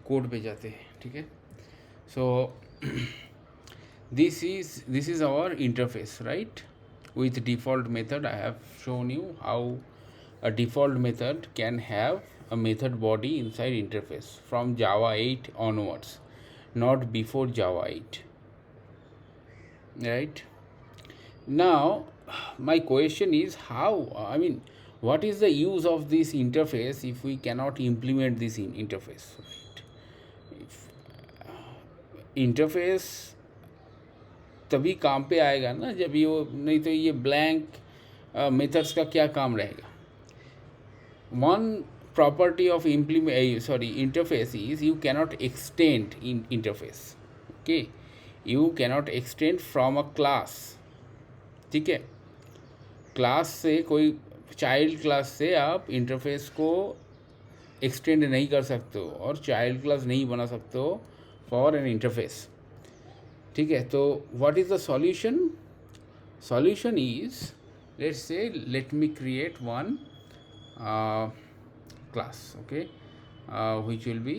Code पे जाते हैं, ठीक है. सो this is our interface, right? With default method, I have shown you how a default method can have a method body inside interface from Java 8 onwards, not before Java 8, right? Now my question is, how, I mean, what is the use of this interface if we cannot implement this interface, right? If interface तभी काम पे आएगा ना जब ये वो, नहीं तो ये ब्लैंक मेथड्स का क्या काम रहेगा. One property of interface is you cannot extend in interface. Okay, you cannot extend from a class. ठीक है, क्लास से कोई चाइल्ड क्लास से आप इंटरफेस को एक्सटेंड नहीं कर सकते हो और चाइल्ड क्लास नहीं बना सकते हो फॉर एन इंटरफेस. ठीक है, तो what is the solution? Solution is, let's say, let me create one class, okay, which will be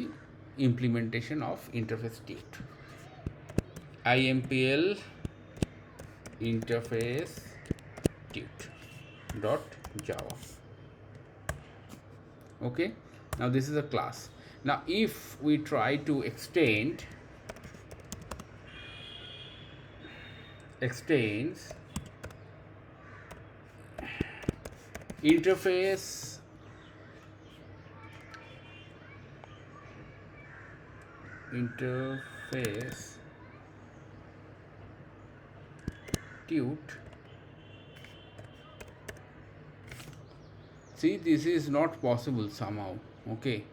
implementation of interface Qt. impl interface Qt dot java. Okay, now this is a class. Now if we try to extends interface Qt. See, this is not possible somehow. Okay,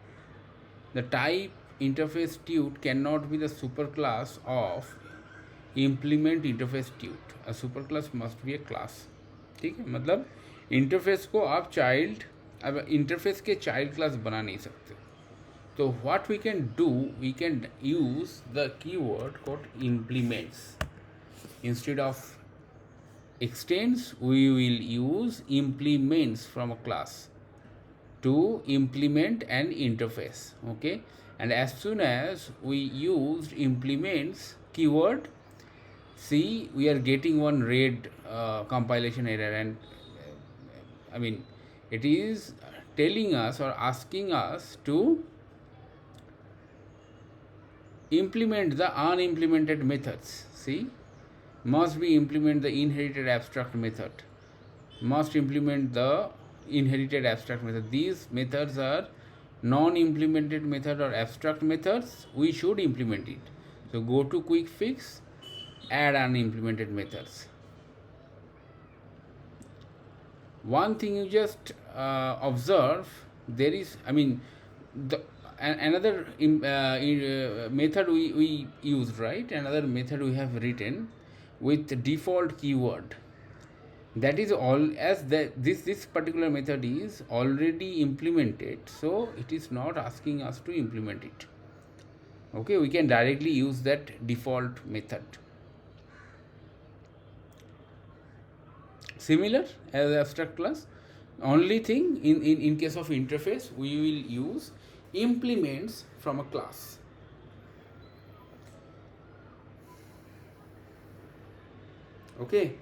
the type interface Qt cannot be the superclass of implement interface Qt. A superclass must be a class. ठीक है, मतलब interface को आप child, अब interface के child class बना नहीं सकते. So what we can do, we can use the keyword called implements. Instead of extends, we will use implements from a class to implement an interface. Okay, and as soon as we used implements keyword, see, we are getting one red compilation error, and I mean, it is telling us or asking us to implement the unimplemented methods. See, must be implement the inherited abstract method, must implement the inherited abstract method. These methods are non-implemented method or abstract methods. We should implement it. So go to quick fix, add unimplemented methods. One thing you just observe, there is, I mean, the another method we used, right? Another method we have written with default keyword. That is all, as this particular method is already implemented, so it is not asking us to implement it. Okay, we can directly use that default method. Similar as abstract class, only thing in case of interface we will use implements from a class. Okay,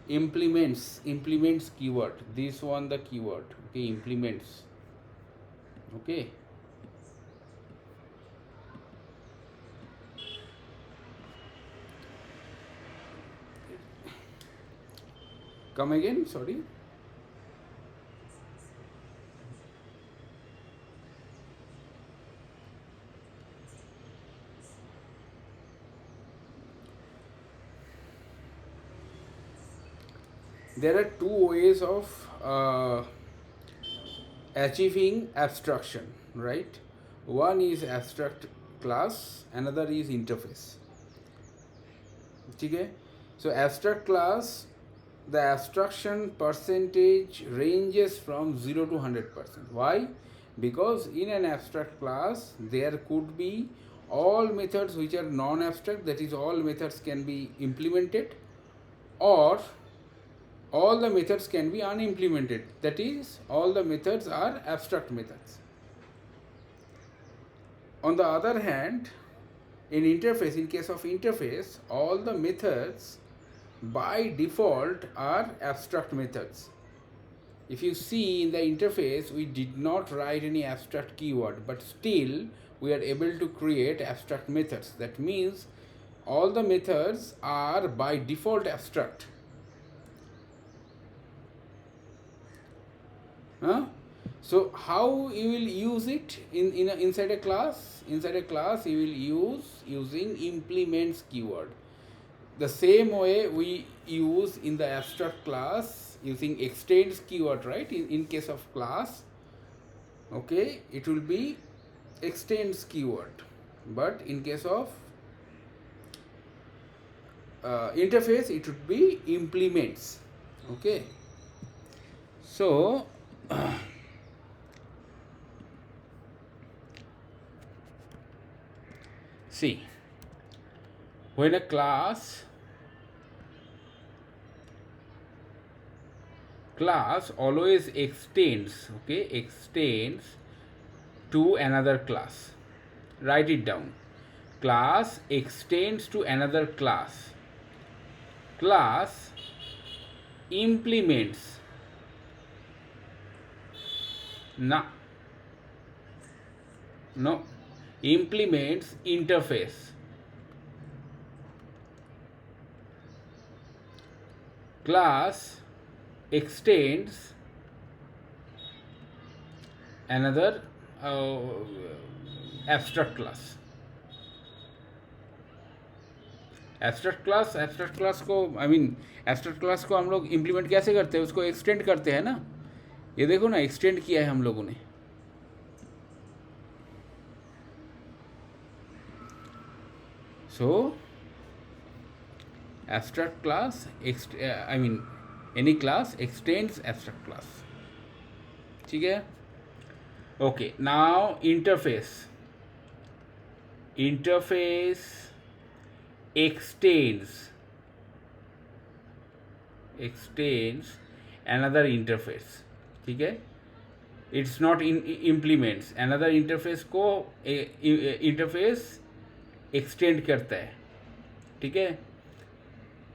implements keyword, this one the keyword. Okay, implements. Okay, come again, sorry. There are two ways of achieving abstraction, right? One is abstract class, another is interface. Okay, so abstract class, the abstraction percentage ranges from 0 to 100%. Why? Because in an abstract class there could be all methods which are non-abstract, that is all methods can be implemented, or all the methods can be unimplemented. That is, all the methods are abstract methods. On the other hand, in case of interface, all the methods by default are abstract methods. If you see in the interface, we did not write any abstract keyword, but still we are able to create abstract methods. That means all the methods are by default abstract. So how you will use it inside a class? Inside a class you will using implements keyword. The same way we use in the abstract class using extends keyword, right? In case of class, okay, it will be extends keyword, but in case of interface it would be implements. Okay, so see, when a class always extends, okay, extends to another class. Write it down. Class extends to another class. Class implements implements interface. Class extends another abstract class. Abstract class को abstract class को हम लोग implement कैसे करते हैं? उसको extend करते हैं ना. ये देखो ना, एक्सटेंड किया है हम लोगों ने. So abstract class any class extends abstract class. ठीक है. Okay, now interface extends another interface. ठीक है. It's not implements another interface को interface extend करता है. ठीक है.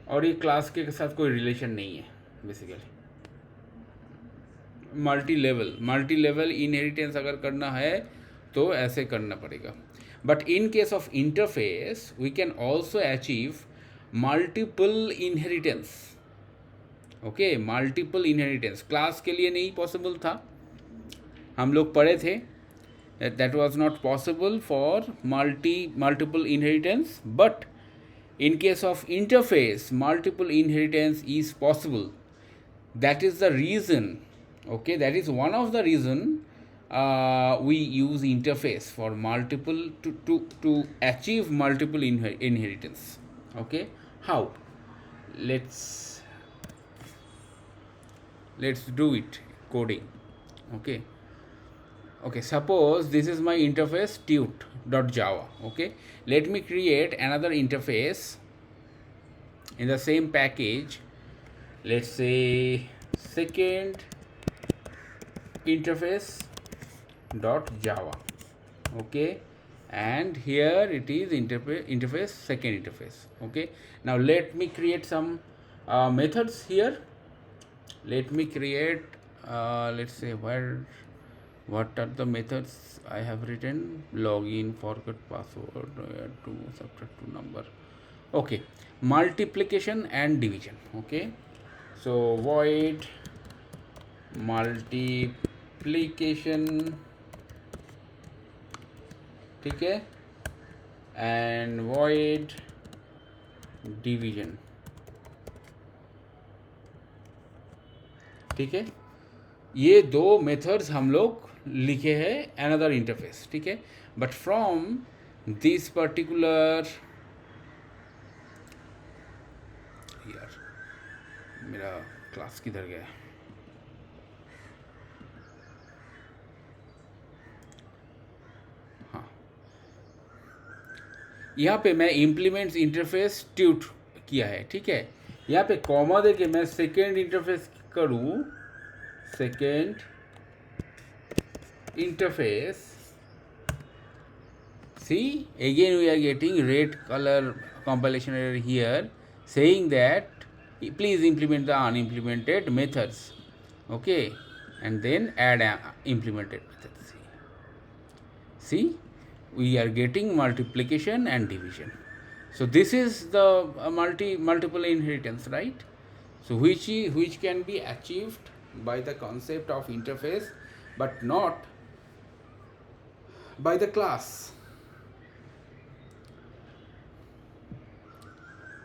और ये क्लास के साथ कोई रिलेशन नहीं है बेसिकली. मल्टी लेवल इनहेरिटेंस अगर करना है तो ऐसे करना पड़ेगा. But in case of interface, we can also achieve multiple inheritance. Okay, multiple inheritance. Class के लिए नहीं possible था, हम लोग पढ़े थे. That was not possible for multiple inheritance. But in case of interface, multiple inheritance is possible. That is the reason. Okay, that is one of the reason. We use interface for multiple to achieve multiple inheritance. Okay, how? Let's do it coding. Okay, suppose this is my interface tut.java. Okay, let me create another interface in the same package. Let's say second interface .java. Okay, and here it is interface second interface. Okay, now let me create some methods here. Let me create let's say what are the methods I have written? Login, forget password, to subtract to number. Okay, multiplication and division. Okay, so void multiplication, ठीक है, and void division. ठीक है. ये दो methods हम लोग लिखे हैं अनदर इंटरफेस. ठीक है. बट फ्रॉम दिस पर्टिकुलर, यार मेरा क्लास किधर गया? यहाँ पे मैं इम्प्लीमेंट्स इंटरफेस ट्यूट किया है. ठीक है. यहाँ पे कॉमा देके मैं सेकेंड इंटरफेस करूँ, second interface, see again we are getting red color compilation error here saying that please implement the unimplemented methods, okay, and then add implemented methods. See, we are getting multiplication and division. So this is the multiple inheritance, right? So which can be achieved by the concept of interface but not by the class.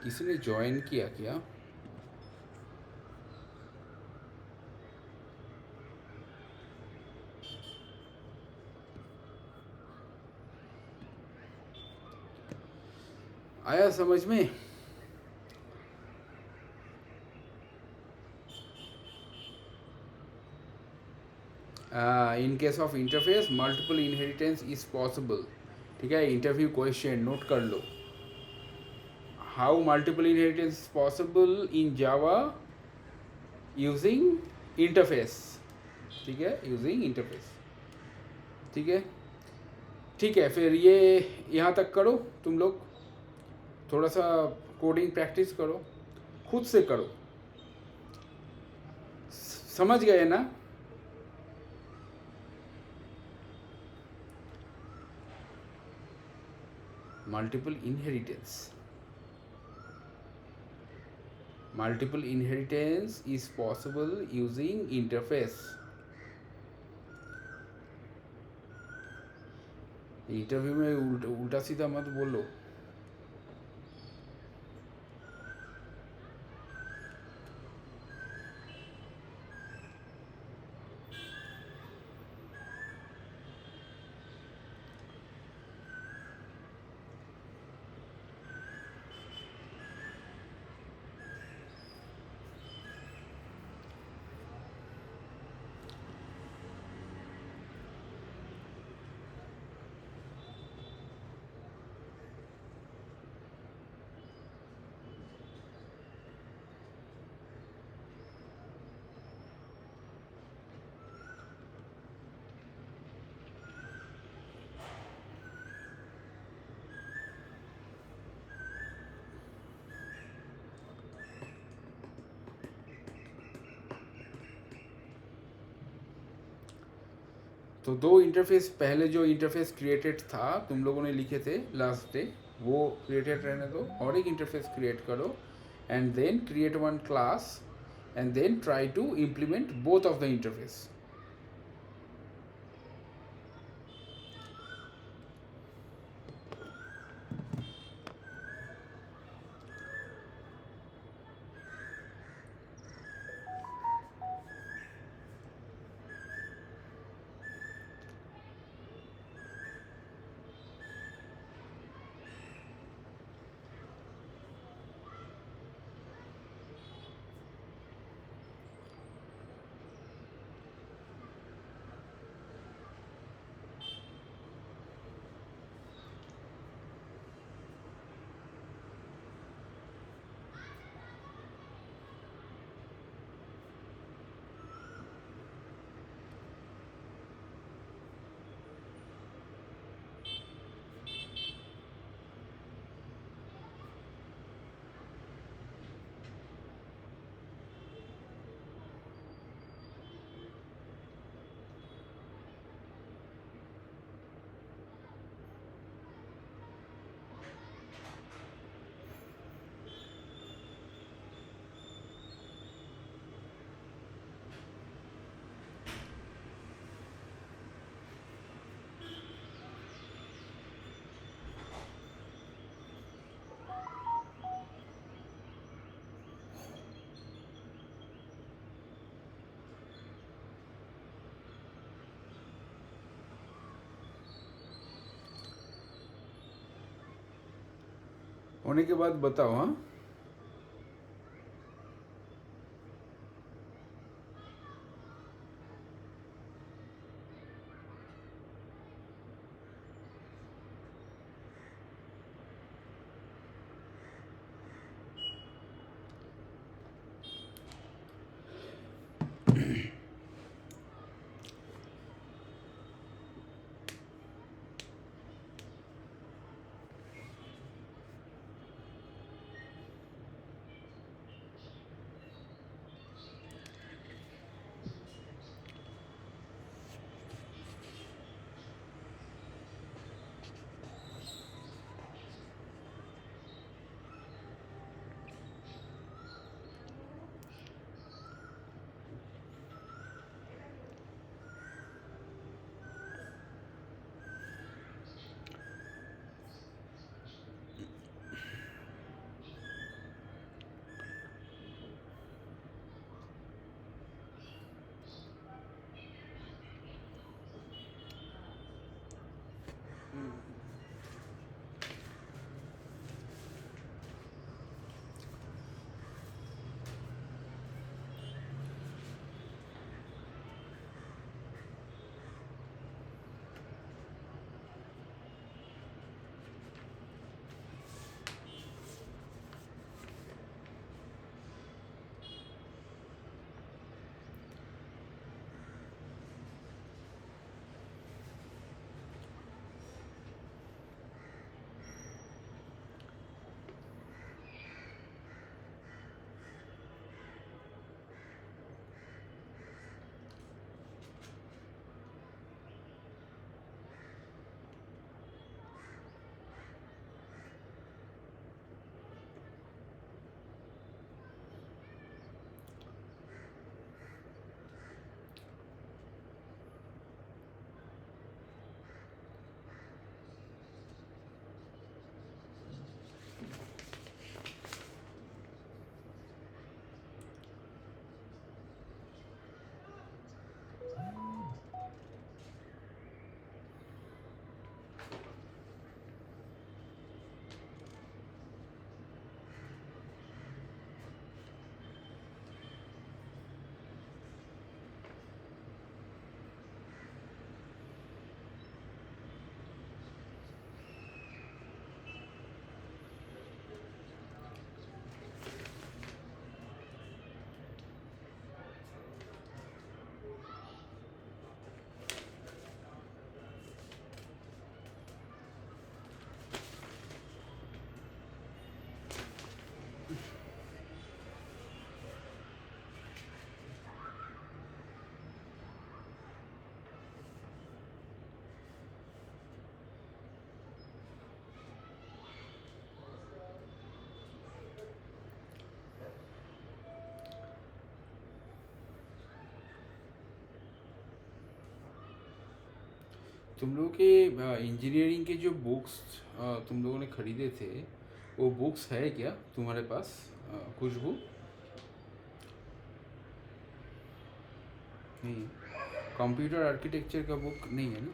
किसी ने join किया क्या? आया समझ में? In case of interface multiple inheritance is possible. ठीक है, interview question note कर लो. How multiple inheritance is possible in Java using interface. ठीक है, यूजिंग इंटरफेस. ठीक है, ठीक है. फिर ये यहाँ तक करो तुम लोग, थोड़ा सा कोडिंग प्रैक्टिस करो, खुद से करो. समझ गए ना? Multiple inheritance. Multiple inheritance is possible using interface. Interview में उल्टा सीधा मत बोलो. तो दो इंटरफेस, पहले जो इंटरफेस क्रिएटेड था तुम लोगों ने लिखे थे लास्ट डे, वो क्रिएटेड रहने दो और एक इंटरफेस क्रिएट करो and then create one class and then try to implement both of the interface. होने के बाद बताओ. हाँ, तुम लोगों के इंजीनियरिंग के जो बुक्स तुम लोगों ने खरीदे थे, वो बुक्स है क्या तुम्हारे पास? खुशबू नहीं, कंप्यूटर आर्किटेक्चर का बुक नहीं है ना?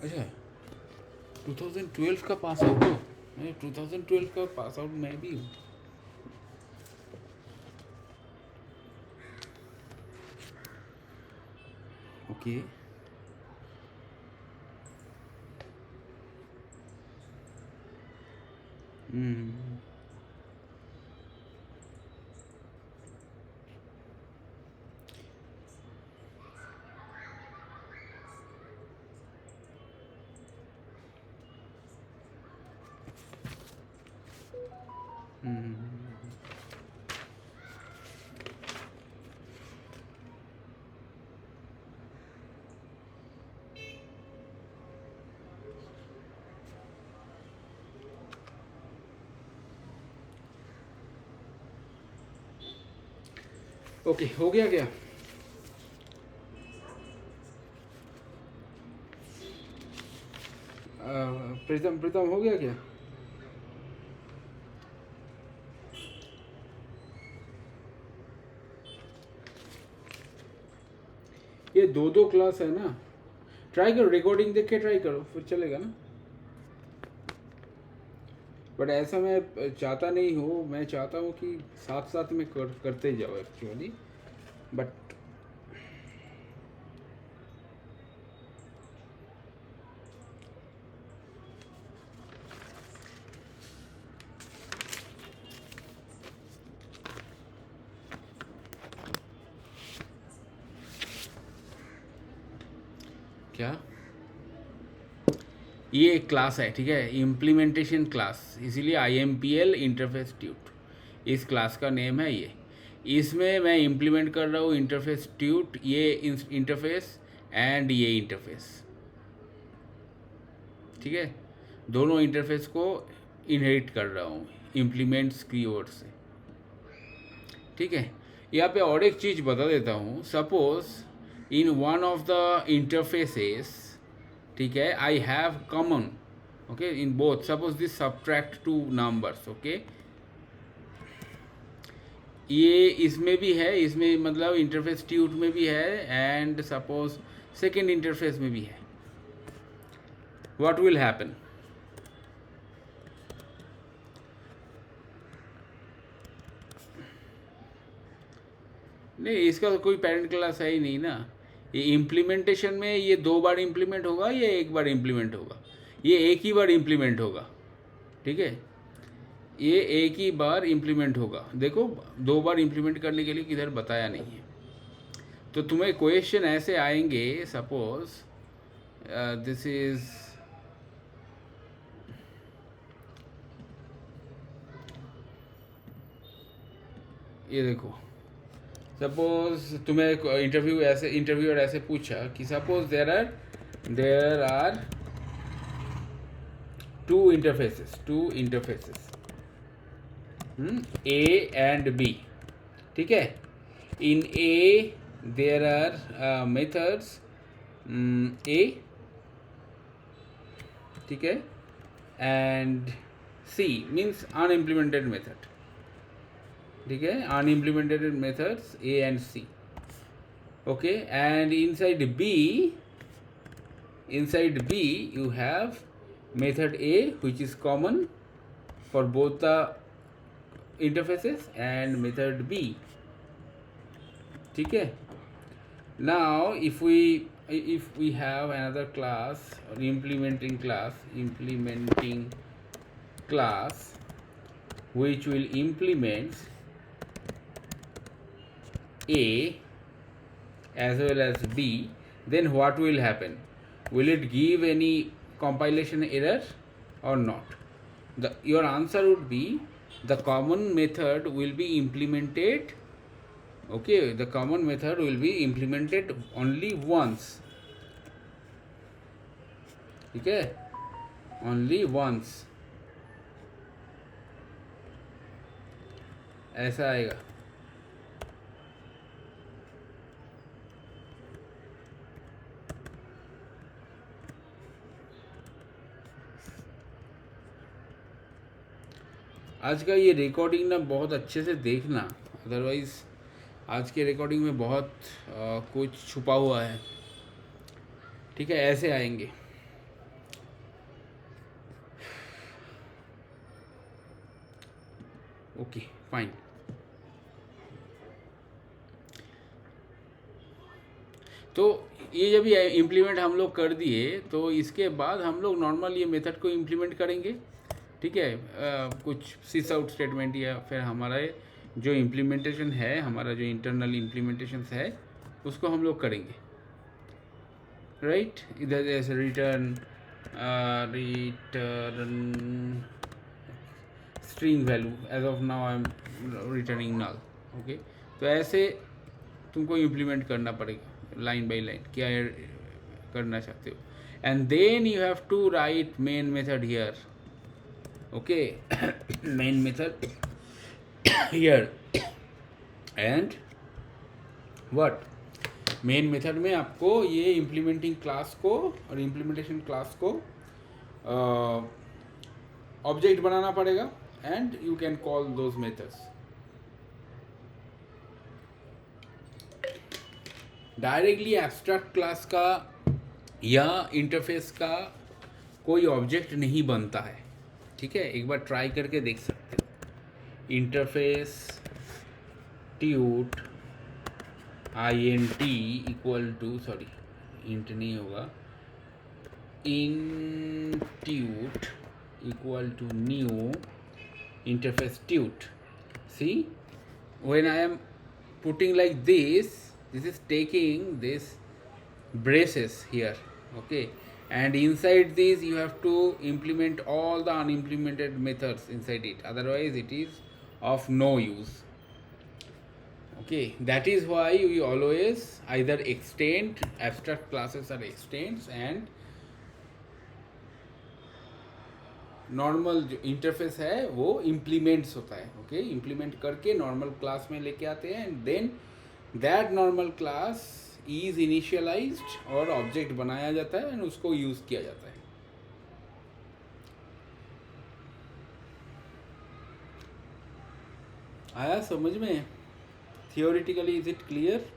अच्छा, 2012 का पास आउट हो? मैं 2012 का पास आउट मैं भी हूँ। ओके। हम्म। ओके, हो गया क्या? प्रीतम प्रीतम हो गया क्या? ये दो दो क्लास है ना? ट्राई करो, रिकॉर्डिंग देख के ट्राई करो, फिर चलेगा ना। बट ऐसा मैं चाहता नहीं हूँ, मैं चाहता हूँ कि साथ साथ में करते जाओ एक्चुअली। बट क्या, ये एक क्लास है, ठीक है, इम्प्लीमेंटेशन क्लास, इसीलिए IMPL इंटरफेस ट्यूट इस क्लास का नेम है ये। इसमें मैं इम्प्लीमेंट कर रहा हूँ इंटरफेस ट्यूट, ये इंटरफेस एंड ये इंटरफेस, ठीक है, दोनों इंटरफेस को इनहेरिट कर रहा हूँ इम्प्लीमेंट्स कीवर्ड से, ठीक है। यहाँ पे और एक चीज़ बता देता हूँ, suppose in one of the interfaces, ठीक है, I have common, okay, in both, suppose this subtract two numbers, okay, ये इसमें भी है, इसमें मतलब इंटरफेस ट्यूट में भी है, एंड सपोज सेकेंड इंटरफेस में भी है, व्हाट विल हैपन? नहीं, इसका तो कोई पेरेंट क्लास है ही नहीं ना। ये इम्प्लीमेंटेशन में ये दो बार इम्प्लीमेंट होगा, ये एक बार इम्प्लीमेंट होगा, ये एक ही बार इम्प्लीमेंट होगा, ठीक है, ये एक ही बार इम्प्लीमेंट होगा। देखो, दो बार इम्प्लीमेंट करने के लिए किधर बताया नहीं है। तो तुम्हें क्वेश्चन ऐसे आएंगे, सपोज दिस इज, ये देखो, सपोज तुम्हें इंटरव्यूअर ऐसे पूछा कि suppose there are two interfaces, A and B, ठीक है। In A there are methods A, ठीक है, and C means unimplemented method, ठीक है, unimplemented methods A and C, okay, and inside B you have method A which is common for both the interfaces and method B, ठीक है। Now if we have another class or implementing class which will implement A as well as B, then what will happen? Will it give any compilation error or not? Your answer would be the common method will be implemented Okay, the common method will be implemented only once. ठीक है, only once, ऐसा आएगा. आज का ये recording ना बहुत अच्छे से देखना, अदरवाइज आज के रिकॉर्डिंग में बहुत कुछ छुपा हुआ है. ठीक है, ऐसे आएंगे. Okay fine. तो ये जब ये इम्प्लीमेंट हम लोग कर दिए तो इसके बाद हम लोग नॉर्मल ये मेथड को इम्प्लीमेंट करेंगे. ठीक है, कुछ सिस आउट स्टेटमेंट या फिर हमारा जो इम्प्लीमेंटेशन है, हमारा जो इंटरनल इम्प्लीमेंटेशन है उसको हम लोग करेंगे. राइट, इधर जैसे return string value, as of now I am returning null. Okay, तो ऐसे तुमको इम्प्लीमेंट करना पड़ेगा लाइन बाय लाइन, क्या करना चाहते हो. And then you have to write main method here. Okay, main method here. And what, main method में आपको ये इम्प्लीमेंटिंग क्लास को और इम्प्लीमेंटेशन क्लास को ऑब्जेक्ट बनाना पड़ेगा. And you can call those methods. Directly abstract class का या इंटरफेस का कोई ऑब्जेक्ट नहीं बनता है. ठीक है, एक बार ट्राई करके देख सकते हो. इंटरफेस ट्यूट int equal to, sorry int नहीं होगा, intute equal to new interface tut. See, when I am putting like this is taking this braces here. Okay, and inside this you have to implement all the unimplemented methods inside it, otherwise it is of no use. Okay, that is why we always either extend abstract classes or extends, and normal जो interface है वो implements होता है. Okay, implement करके normal class में लेके आते हैं. And then that normal class is initialized और ऑब्जेक्ट बनाया जाता है एंड उसको यूज किया जाता है. आया समझ में? Theoretically is it clear?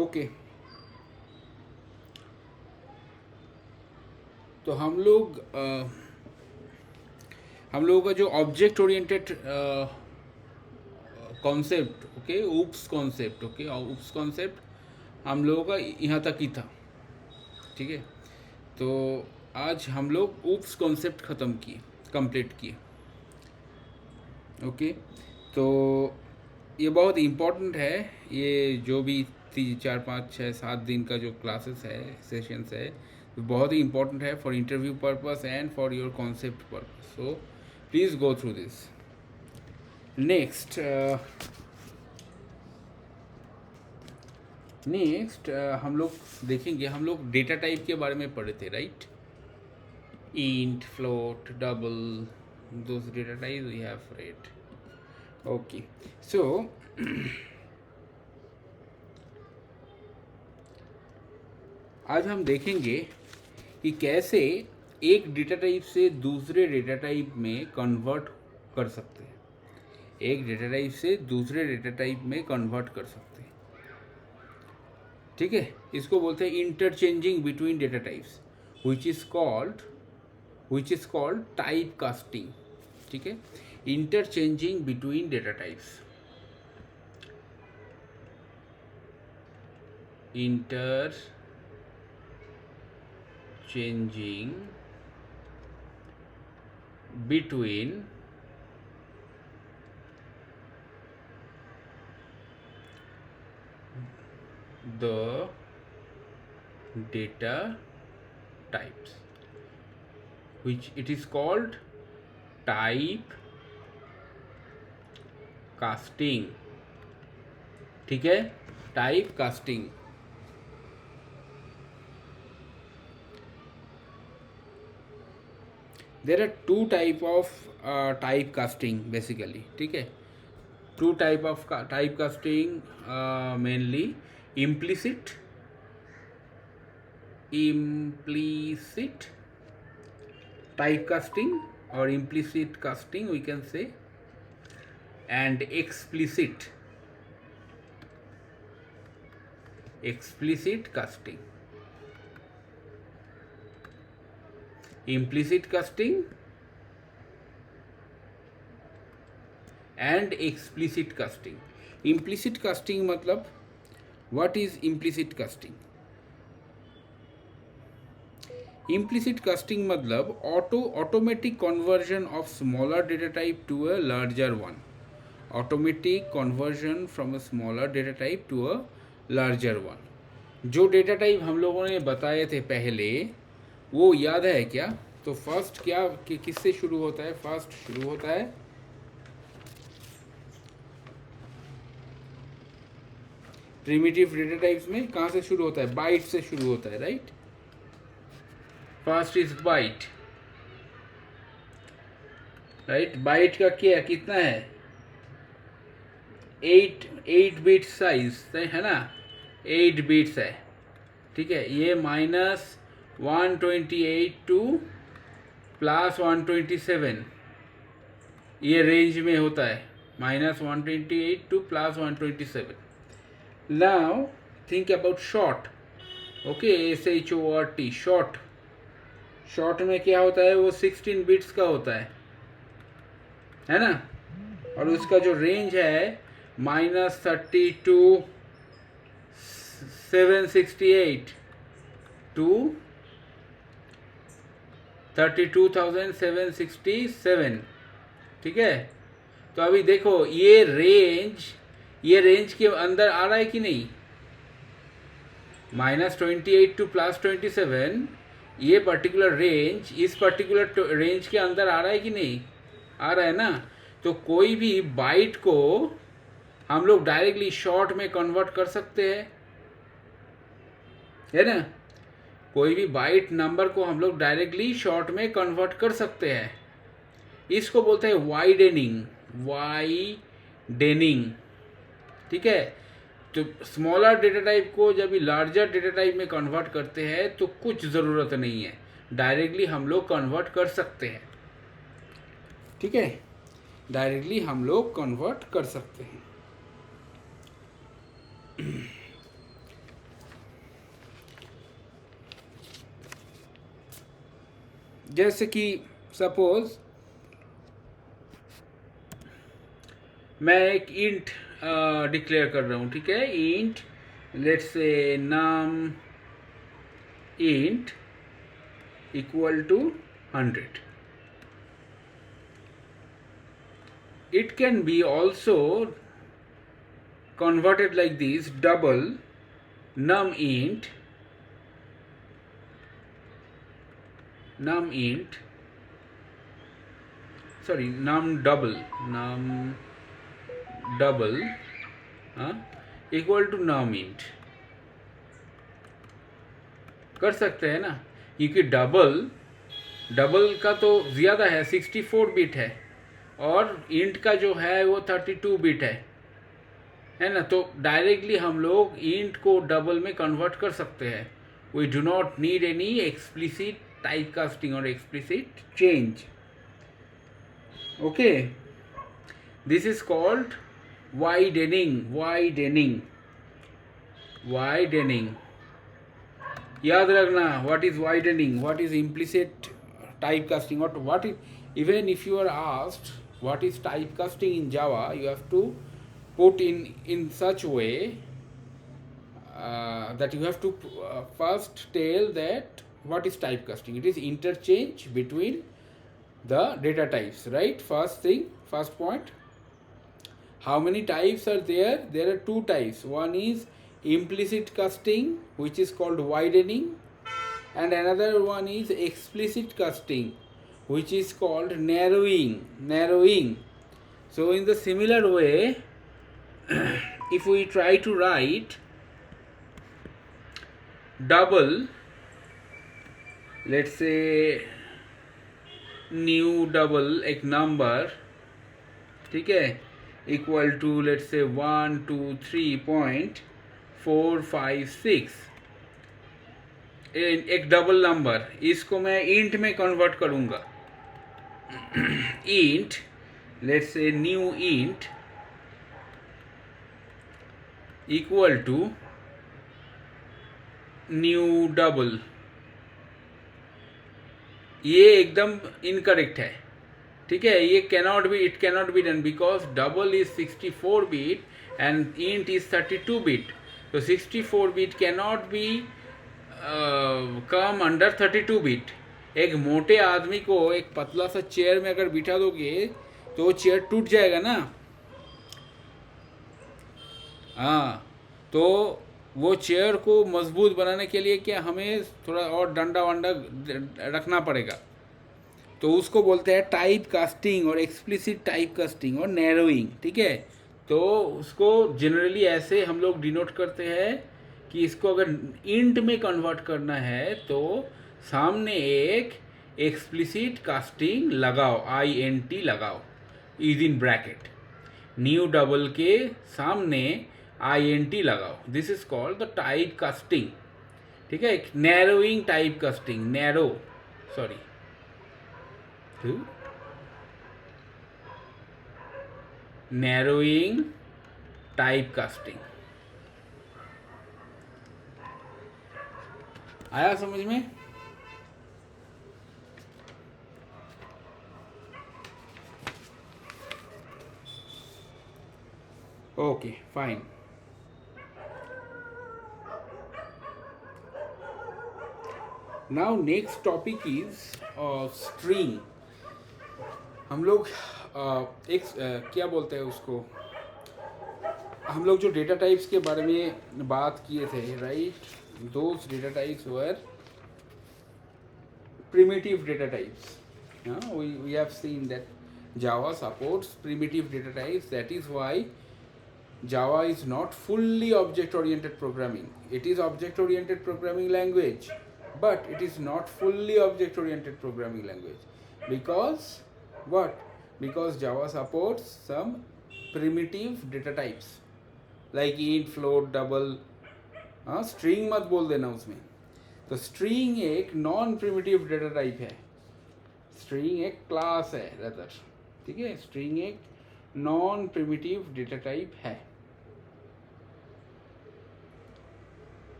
Okay, तो हम लोगों का जो object oriented concept, okay, oops concept, okay, oops concept हम लोगों का यहाँ तक ही था. ठीक है, तो आज हम लोग ऊप्स कॉन्सेप्ट ख़त्म किए, कंप्लीट किए. ओके, तो ये बहुत इम्पोर्टेंट है. ये जो भी 4, 5, 6, 7 दिन का जो क्लासेस है, सेशंस है, तो बहुत ही इम्पोर्टेंट है for interview purpose and for your concept purpose. So please go through this. Next हम लोग देखेंगे, हम लोग डेटा टाइप के बारे में पढ़े थे, right? Int, float, double, those data type we have read. Okay, so आज हम देखेंगे कि कैसे एक डेटा टाइप से दूसरे डेटा टाइप में कन्वर्ट कर सकते हैं. एक डेटा टाइप से दूसरे डेटा टाइप में कन्वर्ट कर सकते हैं. ठीक है, इसको बोलते हैं interchanging between data types, which is called type casting. ठीक है, interchanging between data types, interchanging between the data types, which it is called type casting. ठीक है, type casting. There are two type of type casting basically. ठीक है, two type of type casting, mainly implicit type casting or implicit casting we can say, and explicit casting. Implicit casting and explicit casting. Implicit casting मतलब, what is implicit casting? Implicit casting मतलब automatic conversion of smaller data type to a larger one. Automatic conversion from a smaller data type to a larger one. जो data type हम लोगों ने बताए थे पहले, वो याद है क्या? तो फर्स्ट क्या किससे शुरू होता है? फर्स्ट शुरू होता है प्रिमिटिव डेटा टाइप्स में कहाँ से शुरू होता है? बाइट से शुरू होता है, right? First is byte, right? Byte का क्या कितना है? 8 बिट साइज है ना, 8 बिट्स है, ठीक है? ये -128 टू +127 ये रेंज में होता है, -128 to +127. Now think about short. Okay, SHORT, short. Short में क्या होता है? वो 16 बिट्स का होता है ना? और उसका जो रेंज है -32 768 टू 32,767, ठीक है? तो अभी देखो ये रेंज के अंदर आ रहा है कि नहीं? -28 टू +27 ये पर्टिकुलर रेंज इस पर्टिकुलर रेंज के अंदर आ रहा है कि नहीं? आ रहा है ना? तो कोई भी बाइट को हम लोग डायरेक्टली शॉर्ट में कन्वर्ट कर सकते हैं, है ना? कोई भी बाइट नंबर को हम लोग डायरेक्टली शॉर्ट में कन्वर्ट कर सकते हैं. इसको बोलते हैं वाइडेनिंग, ठीक है? तो स्मॉलर डेटा टाइप को जब लार्जर डेटा टाइप में कन्वर्ट करते हैं तो कुछ ज़रूरत नहीं है, डायरेक्टली हम लोग कन्वर्ट कर सकते हैं, ठीक है? डायरेक्टली हम लोग कन्वर्ट कर सकते हैं. जैसे कि सपोज मैं एक इंट डिक्लेयर कर रहा हूँ, ठीक है? Int let's say num int equal to 100. It can be also converted like this: double num int double equal to num int. कर सकते हैं ना? क्योंकि डबल का तो ज़्यादा है, 64 बिट है, और इंट का जो है वो 32 बिट है ना? तो डायरेक्टली हम लोग इंट को डबल में कन्वर्ट कर सकते हैं. We do not need any explicit type casting और explicit change. Okay, this is called widening. याद रखना, what is widening, what is implicit type casting, और what is, even if you are asked what is typecasting in Java, you have to put in such way that you have to first tell that what is typecasting. It is interchange between the data types, right? First point, how many types are there? There are two types. One is implicit casting, which is called widening, and another one is explicit casting, which is called narrowing. So in the similar way, if we try to write double, let's say new double एक number, ठीक है, equal to let's say 1 2 3.4 5 6, एक double number, इसको मैं int में convert करूंगा. Int, let's say new int equal to new double. ये एकदम इनकरेक्ट है, ठीक है. ये it cannot be done because double is 64 bit and int is 32 bit. तो 64 bit cannot be come under 32 bit. एक मोटे आदमी को एक पतला सा चेयर में अगर बिठा दोगे तो वो चेयर टूट जाएगा ना. हाँ, तो वो चेयर को मजबूत बनाने के लिए क्या हमें थोड़ा और डंडा वंडा रखना पड़ेगा. तो उसको बोलते हैं टाइप कास्टिंग और एक्सप्लिसिट टाइप कास्टिंग और नैरोइंग, ठीक है. तो उसको जनरली ऐसे हम लोग डिनोट करते हैं कि इसको अगर इंट में कन्वर्ट करना है तो सामने एक एक्सप्लिसिट कास्टिंग लगाओ, INT लगाओ, is in bracket. New double के सामने INT लगाओ. This is called the type casting, ठीक है. Narrowing type casting, narrowing type casting. आया समझ में? Okay, fine. Now next topic is string. हम लोग क्या बोलते हैं उसको, हम लोग जो डेटा टाइप्स के बारे में बात किए थे, right. Those data types were primitive data types. We have seen that Java supports primitive data types. That is why Java is not fully object-oriented programming. It is object-oriented programming language, but it is not fully object-oriented programming language. Because what? Because Java supports some primitive data types like int, float, double. हाँ, string मत बोल देना उसमें. तो string एक non primitive data type है. String एक class है रदर, ठीक है. स्ट्रिंग एक नॉन प्रिमिटिव डेटा टाइप है,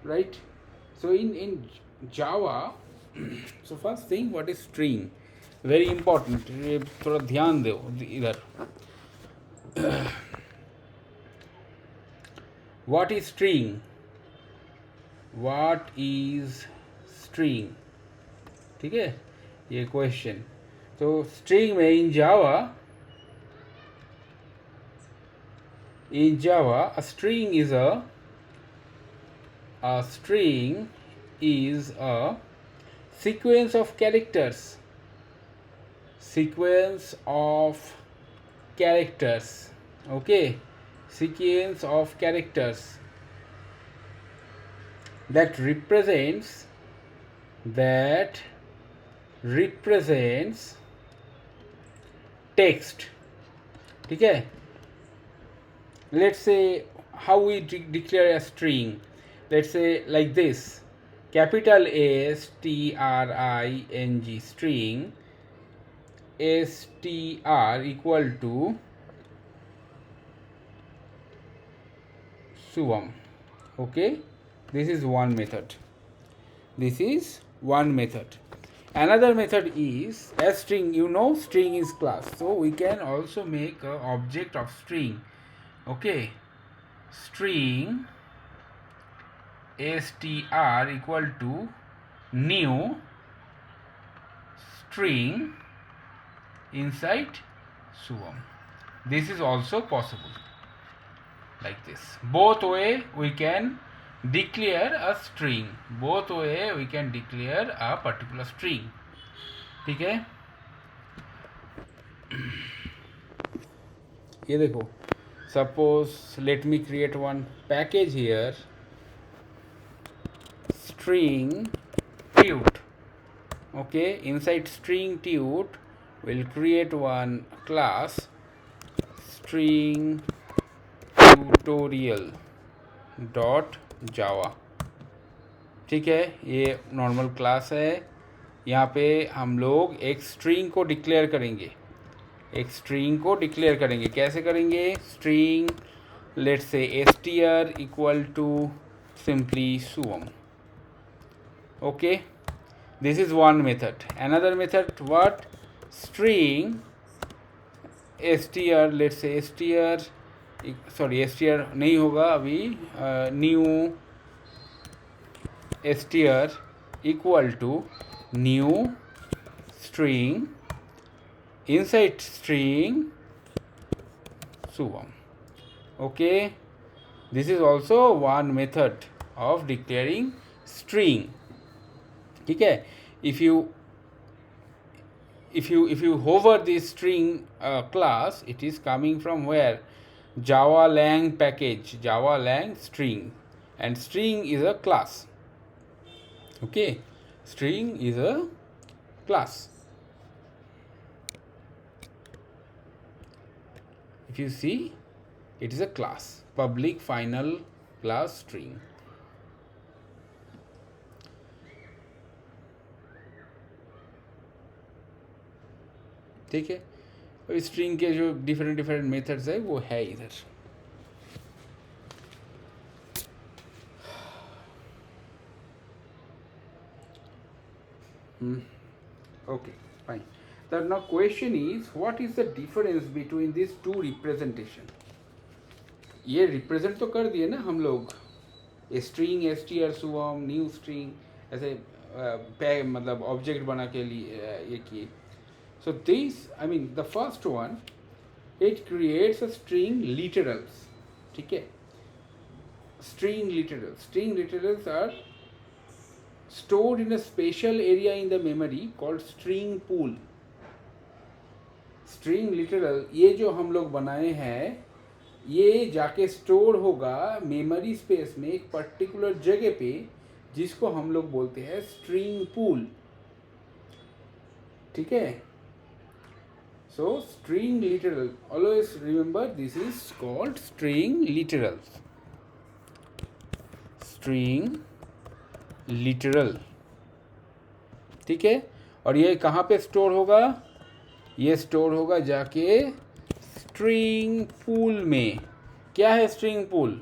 right. So in Java, so first thing, what is string, very important. थोड़ा ध्यान दो इधर. What is string? What is string? ठीक है, ये क्वेश्चन. तो स्ट्रिंग में इन जावा a string is a sequence of characters. Okay, sequence of characters that represents text, ठीक है. Let's say how we declare a string. Let's say like this, capital STRING, string, STR equal to Suvam. Okay, this is one method. Another method is a string. You know, string is class, so we can also make an object of string. Okay, string str equal to new string inside Suvam. This is also possible like this. Both way we can declare a string. Both way we can declare a particular string. ठीक है, ये देखो, suppose let me create one package here, string tut. Okay, inside string tut we'll create one class string tutorial dot जावा. ठीक है, ये normal class है. यहाँ पे हम लोग एक स्ट्रिंग को डिक्लेयर करेंगे. एक स्ट्रिंग को डिक्लेयर करेंगे. कैसे करेंगे? String let's say str equal to simply Suvam. Okay, this is one method. Another method what? String str let's say str, sorry str नहीं होगा अभी, new str equal to new string inside string suvam. Okay, this is also one method of declaring string. ठीक है, if you hover this string class, it is coming from where? Java lang package, Java lang string, and string is a class. Okay, string is a class. If you see, it is a class, public final class string. ठीक है, और string के जो different methods है वो है इधर. Okay, fine. The now question is, what is the difference between these two representation? ये रिप्रेजेंट तो कर दिए ना हम लोग, string str Suvam, new string, ऐसे मतलब ऑब्जेक्ट बना के लिए ये किए. So this, I mean the first one, it creates a string literals. ठीक है, string literals are stored in a special area in the memory called string pool. string literal ये जो हम लोग बनाए हैं, ये जाके स्टोर होगा मेमोरी स्पेस में एक पर्टिकुलर जगह पे, जिसको हम लोग बोलते हैं स्ट्रिंग पूल. ठीक है, so string literal, always remember this is called string literals. string literal. ठीक है, और ये कहाँ पे स्टोर होगा? ये स्टोर होगा जाके स्ट्रिंग पूल में. क्या है स्ट्रिंग पूल?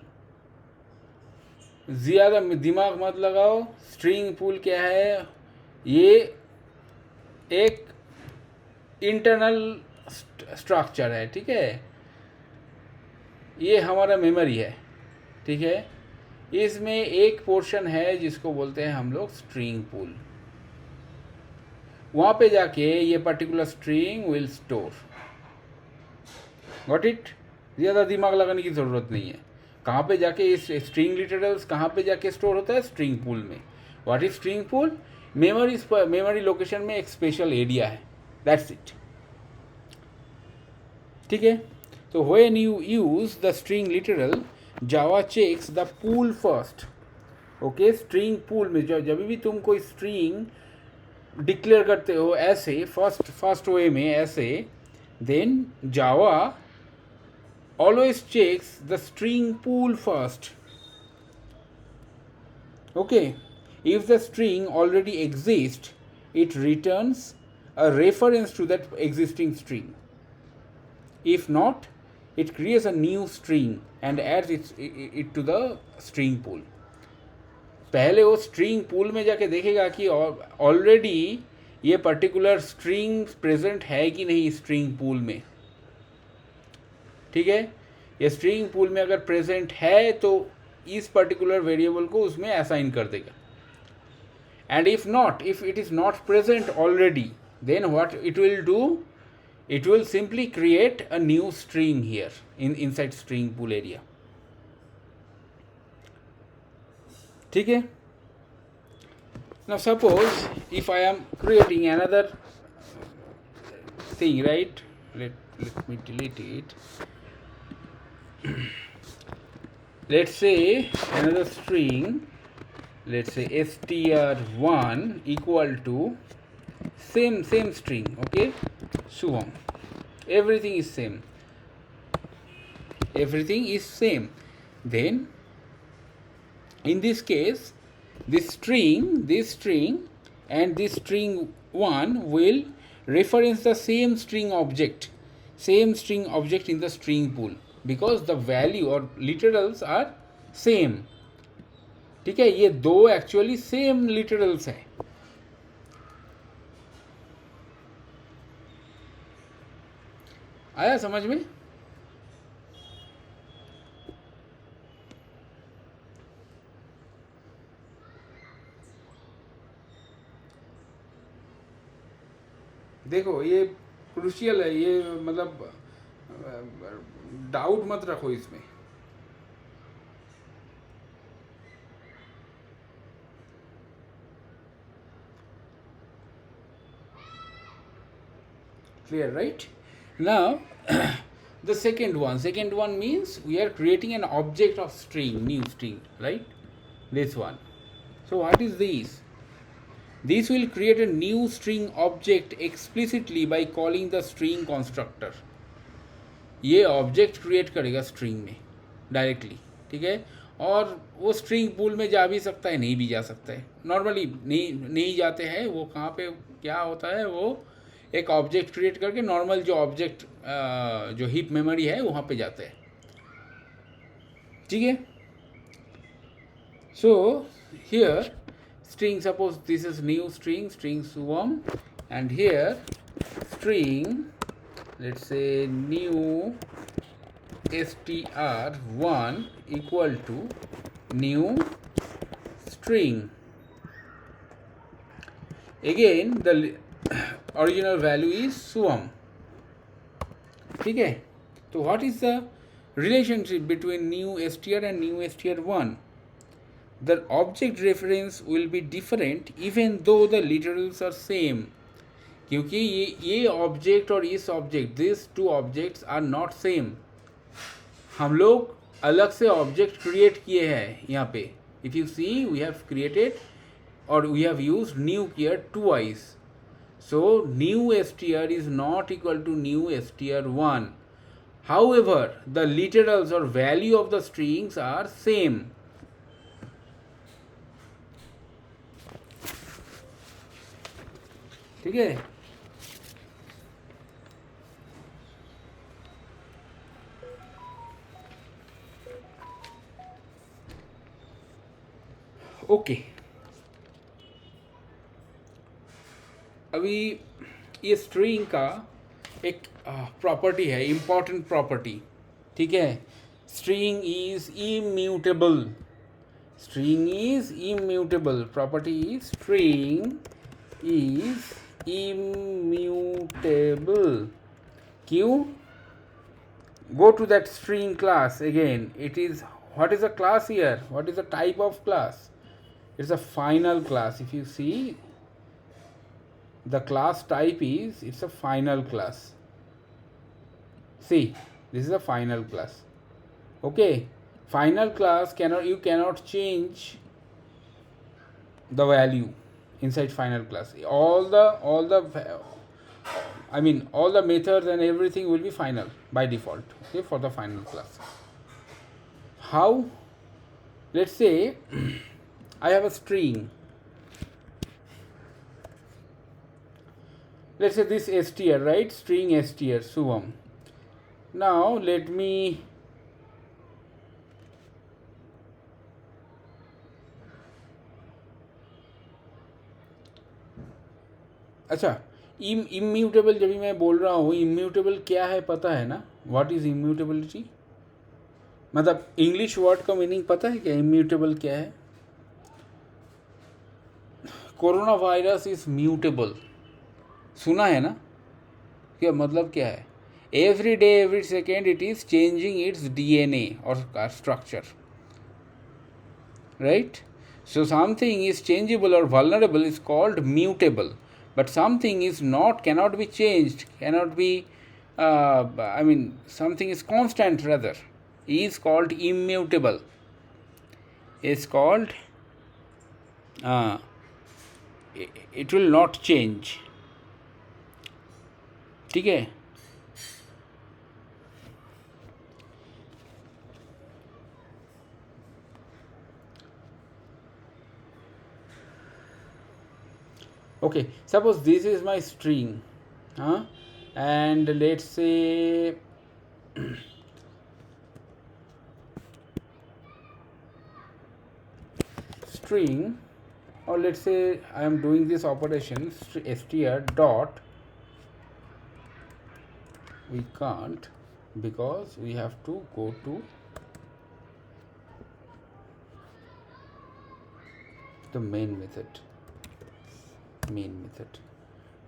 ज़्यादा दिमाग मत लगाओ. स्ट्रिंग पूल क्या है? ये एक इंटरनल स्ट्रक्चर है. ठीक है, ये हमारा मेमोरी है. ठीक है, इसमें एक पोर्शन है जिसको बोलते हैं हम लोग स्ट्रिंग पूल. वहाँ पे जाके ये particular string will store. Got it? ज़्यादा दिमाग लगाने की ज़रूरत नहीं है. कहाँ पे जाके इस स्ट्रिंग लिटरल्स कहाँ पे जाके स्टोर होता है? स्ट्रिंग पूल में. What is string pool? Memory location में एक स्पेशल एरिया है. That's it. ठीक है, तो when you use the string literal, Java checks the pool first. Okay, string pool में जब भी तुम कोई स्ट्रिंग डिक्लेयर करते हो ऐसे फर्स्ट वे में ऐसे, then Java always checks the string pool first. Okay, if the string already exists, it returns a reference to that existing string. If not, it creates a new string and adds it to the string pool. पहले वो string pool में जाके देखेगा कि already ये particular string present है कि नहीं स्ट्रिंग पूल में. ठीक है, ये स्ट्रिंग पूल में अगर प्रेजेंट है तो इस पर्टिकुलर वेरिएबल को उसमें असाइन कर देगा. And if not, if it is not present already, then what it will do? It will simply create a new string here inside string pool area. ठीक है. Now suppose if I am creating another thing, right? Let me delete it. Let's say another string, let's say str1 equal to same string, okay, Shubham. Everything is same. Then in this case, this string and this string 1 will reference the same string object in the string pool, because the value or literals are same. ठीक है, ये दो actually same literals है. आया समझ में? देखो ये क्रूशियल है, ये मतलब डाउट मत रखो इसमें. Clear, right? Now the second one means we are creating an object of string, new string, right? This one. So what is this? This will create a new string object explicitly by calling the string constructor. ये object create करेगा string में directly, ठीक है. और वो string pool में जा भी सकता है, नहीं भी जा सकता है. नॉर्मली नहीं जाते हैं. वो कहाँ पे क्या होता है, वो एक ऑब्जेक्ट क्रिएट करके नॉर्मल जो ऑब्जेक्ट जो हीप मेमोरी है वहाँ पे जाते हैं, ठीक है. So here string, suppose this is new string Shubham, and here string, let's say new str1 equal to new string. Again the original value is Shubham, ठीक है. तो what is the relationship between new str and new str1? The object reference will be different even though the literals are same. क्योंकि ये object और इस object, this two objects are not same. हम लोग अलग से ऑब्जेक्ट क्रिएट किए हैं यहाँ पे. If you see we have created और we have used new here twice. So new str is not equal to new str1. However, the literals or value of the strings are same. ठीक है. Okay, अभी ये string का एक property है, important property, ठीक है. String is immutable. Property is string is immutable. Q, go to that string class again. It is, what is the class here? What is the type of class? It's a final class. If you see, the class type is, it's a final class. See, this is a final class. Okay, final class you cannot change the value inside final class. All the methods and everything will be final by default, okay, for the final class. How? Let's say I have a string. Let's say this str, right? String str Shubham. Now let me अच्छा, immutable जब भी मैं बोल रहा हूँ, immutable क्या है पता है ना? What is immutability? मतलब इंग्लिश वर्ड का मीनिंग पता है क्या? इम्यूटेबल क्या है? कोरोना वायरस इज म्यूटेबल, सुना है ना? क्या मतलब क्या है? Every day every second it is changing it's DNA और structure, right? So something is changeable or vulnerable is called mutable, but something is not, cannot be changed, cannot be, something is constant rather, is called immutable, is called, it will not change. ठीक है. Okay, suppose this is my string, and let's say string, or let's say I am doing this operation str dot, we can't because we have to go to the main method,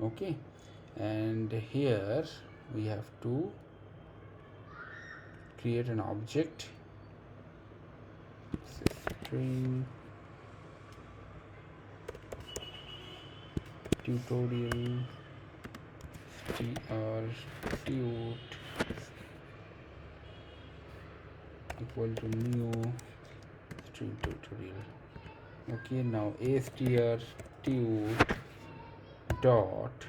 okay, and here we have to create an object, string tutorial str_tut equal to new string tutorial. Okay, now str_tut dot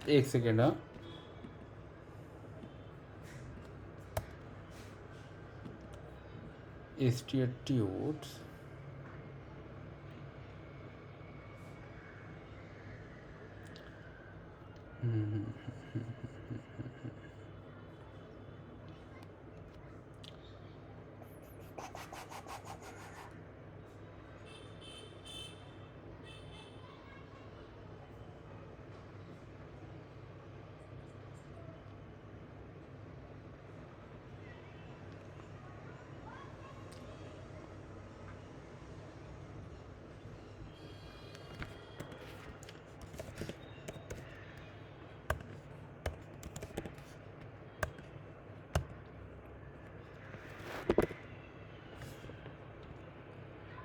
एक second, हाँ, str_tut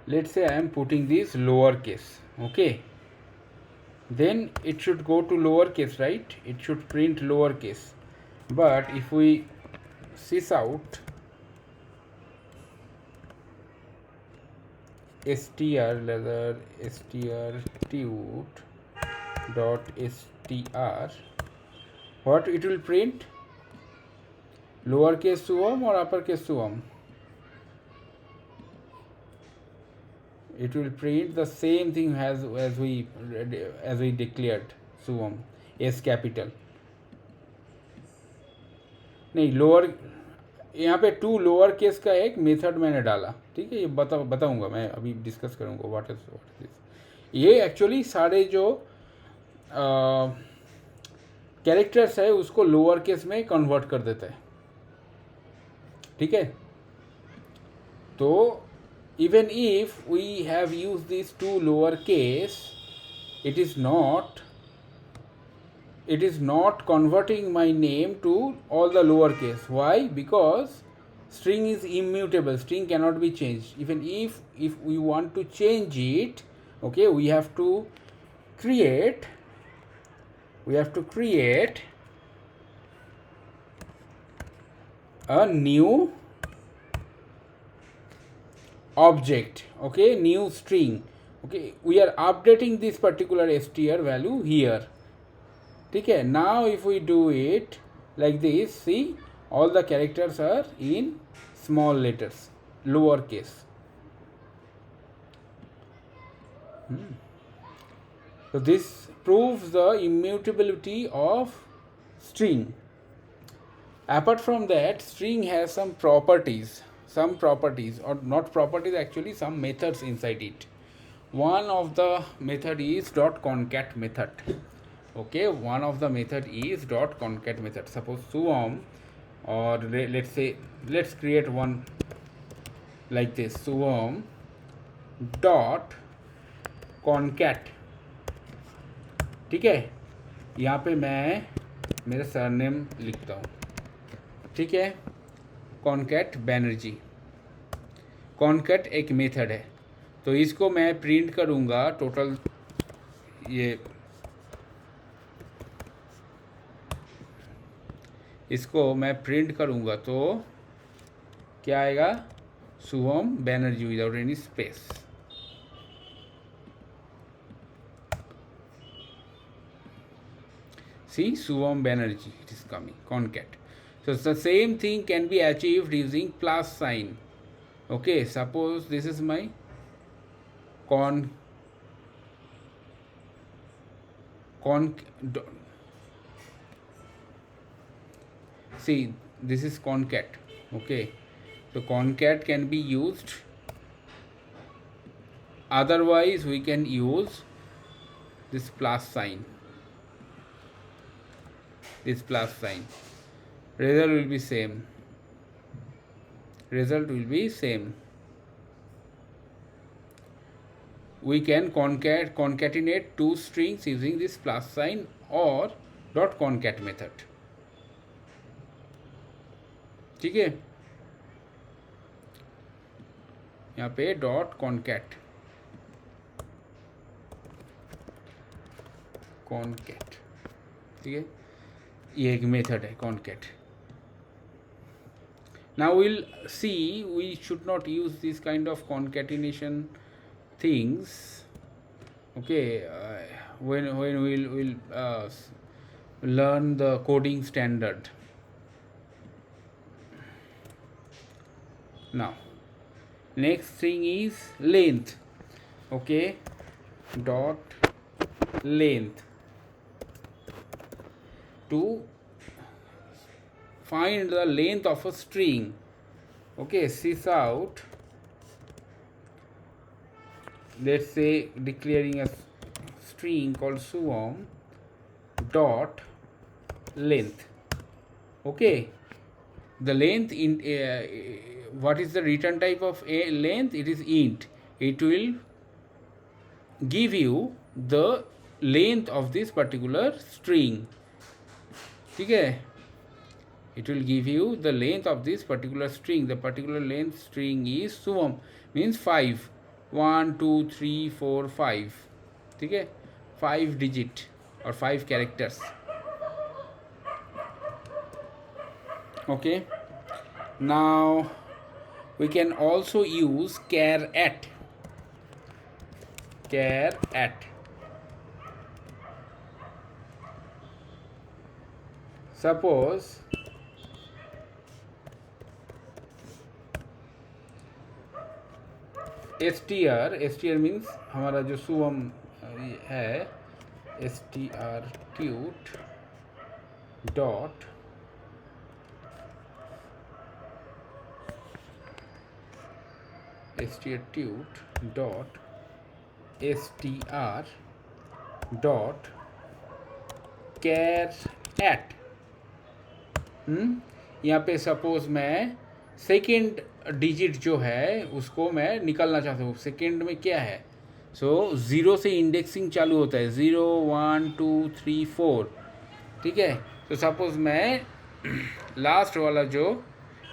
let's say I am putting this lowercase, okay, then it should go to lowercase, right? It should print lowercase. But if we sys out str_tut dot str, what it will print? Lowercase sum or uppercase sum? It will print the same thing as we declared sum, S capital. नहीं, lower यहाँ पे to lower case का एक method मैंने डाला, ठीक है, ये बताऊंगा मैं, अभी डिस्कस करूंगा व्हाट इज दिस. ये एक्चुअली सारे जो कैरेक्टर्स है उसको लोअर केस में कन्वर्ट कर देता है, ठीक है. तो even if we have used these two lower case, it is not converting my name to all the lower case. Why? Because string is immutable, string cannot be changed. Even if we want to change it, okay, we have to create a new object, okay, new string, okay, we are updating this particular str value here, okay. Now if we do it like this, see, all the characters are in small letters, lower case. So this proves the immutability of string. Apart from that, string has some properties, or not properties, actually some methods inside it. One of the method is .concat method. Okay, one of the method is .concat method. Suppose sum, or let's say, let's create one like this, Shivam dot concat. ठीक है, यहाँ पे मैं मेरा surname लिखता हूँ. ठीक है, कॉन्कैट बैनर्जी. कॉन्कैट एक मेथड है, तो इसको मैं प्रिंट करूँगा टोटल. ये इसको मैं प्रिंट करूँगा तो क्या आएगा? Shubham Banerjee without any space. See, Shivam Banerjee, it is coming, concat. So the same thing can be achieved using plus sign. Okay, suppose this is my con see, this is concat. Okay, so concat can be used. Otherwise, we can use this plus sign. This plus sign. Result will be same. Result will be same. We can concatenate two strings using this plus sign or dot concat method. ठीक है, यहाँ पे dot concat ठीक है, ये एक method है concat. Now we'll see, we should not use this kind of concatenation things. Okay, when we'll learn the coding standard. Now next thing is length. Okay, dot length. To find the length of a string. Okay, sys out, let's say declaring a string called Shivam dot length. Okay, the length in what is the return type of a length? It is int. It will give you the length of this particular string. ठीक है, it will give you the length of this particular string. The particular length string is Shivam, means 5. 1 2 3 4 5. ठीक है, 5 digit or 5 characters. Okay, now we can also use char at. Suppose str means हमारा जो Shivam है, strtut dot str dot char at. यहाँ पे suppose मैं second digit जो है उसको मैं निकालना चाहता हूँ. सेकेंड में क्या है? सो 0 से इंडेक्सिंग चालू होता है, 0 1 2 3 4. ठीक है, तो सपोज मैं लास्ट वाला जो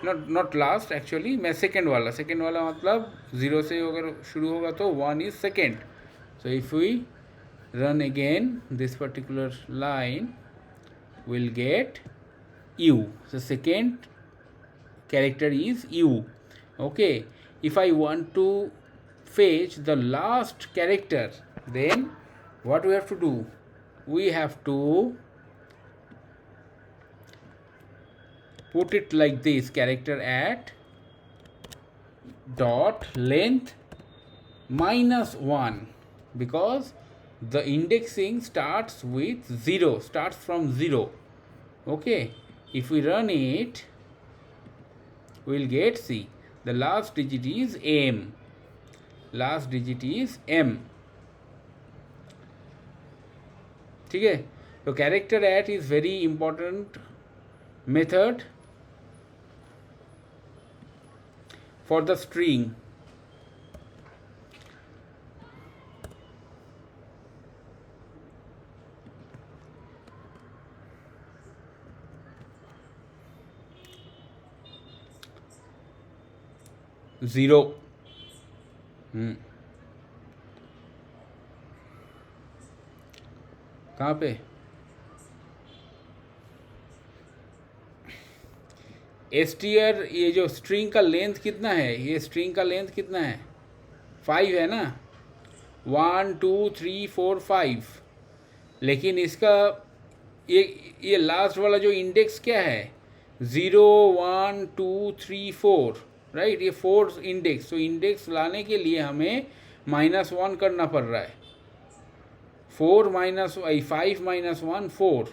नॉट लास्ट एक्चुअली, मैं सेकेंड वाला मतलब 0 से अगर शुरू होगा तो 1 is second. So if we run again this particular line, will get u. So second character is u. Okay, if I want to fetch the last character, then what we have to do? We have to put it like this: character at dot length minus 1, because the indexing starts with 0, starts from 0. Okay, if we run it, we'll get, see, the last digit is m. ठीक है, तो character at is very important method. for the string. Zero. कहाँ पे? str, ये जो string का length कितना है, ये स्ट्रिंग का लेंथ कितना है? 5 है ना, 1 2 3 4 5। लेकिन इसका ये लास्ट वाला जो इंडेक्स क्या है, 0 1 2 3 4, राइट? ये 4 इंडेक्स, तो इंडेक्स लाने के लिए हमें -1 करना पड़ रहा है। 4 माइनस 5 माइनस 1 4।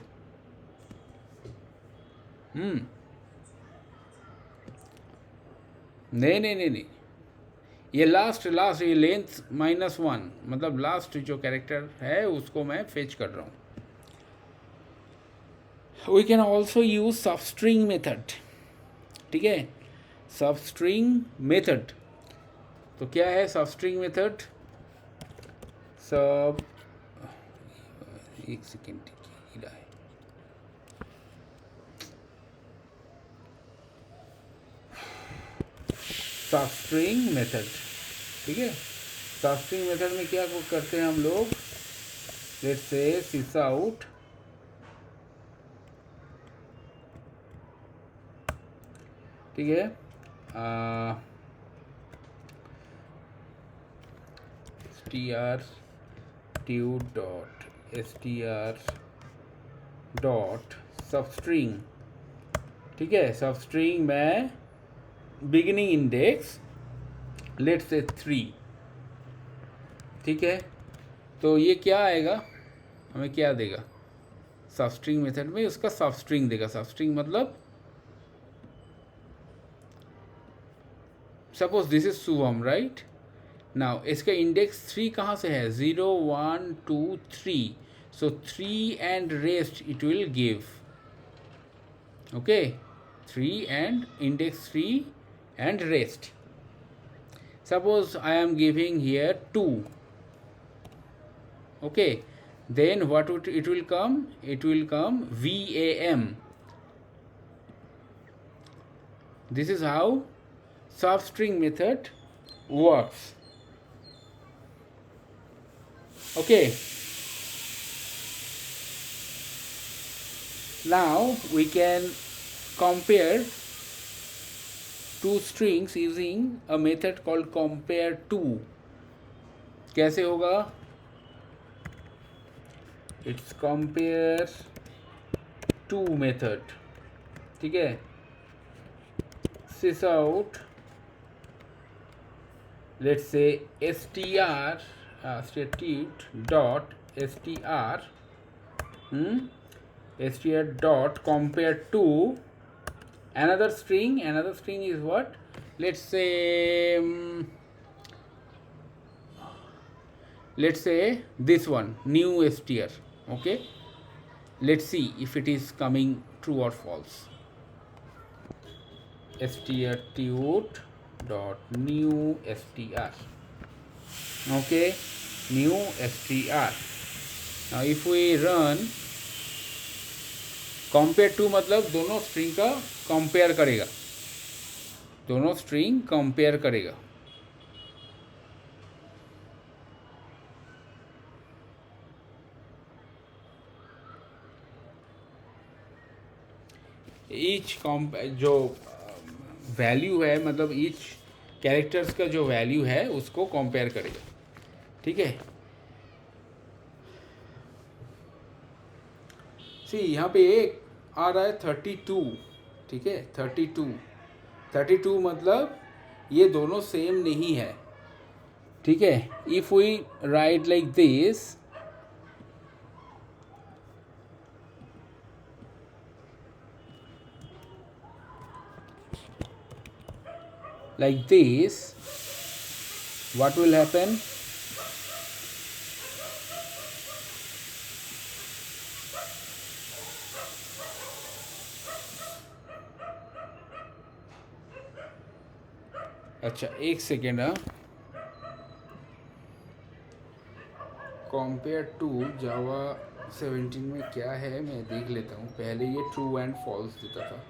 नहीं, ये लास्ट ये लेंथ -1, मतलब लास्ट जो कैरेक्टर है उसको मैं फेच कर रहा हूँ। We can also use substring method, ठीक है? सबस्ट्रिंग मेथड, तो क्या है सबस्ट्रिंग मेथड? सब, एक सेकेंड, सबस्ट्रिंग मेथड, ठीक है? सबस्ट्रिंग मेथड में क्या करते हैं हम लोग? लेट्स से सिस आउट, ठीक है? str dot str dot substring, ठीक है? सबस्ट्रिंग में बिगिनिंग इंडेक्स लेट्स से 3, ठीक है? तो ये क्या आएगा, हमें क्या देगा? सबस्ट्रिंग मेथड में उसका सबस्ट्रिंग देगा। सबस्ट्रिंग मतलब suppose this is Shubham, right? Now इसका इंडेक्स 3 कहाँ से है? 0 1 2 3, सो 3 and rest it will give, okay? 3 and index 3 and rest. Suppose I am giving here 2, okay? Then what it will come? It will come VAM. This is how substring method works, okay? Now we can compare two strings using a method called compare to. कैसे होगा? It's compare to method, ठीक है? sys out, let's say str statute dot str str dot compare to another string. Another string is what? Let's say this one, new str, okay? Let's see if it is coming true or false. str dot new str, okay? New str. Now if we run compare to, मतलब दोनों string का compare करेगा, दोनों string compare करेगा। Each जो value है, मतलब each characters का जो वैल्यू है उसको कंपेयर करेगा, ठीक है? सी यहाँ पे एक आ रहा है 32, ठीक है? 32 मतलब ये दोनों सेम नहीं है, ठीक है? If we write like this, what will happen? अच्छा एक सेकेंड। हाँ, कंपेयर टू जावा 17 में क्या है मैं देख लेता हूँ। पहले ये ट्रू एंड फॉल्स देता था।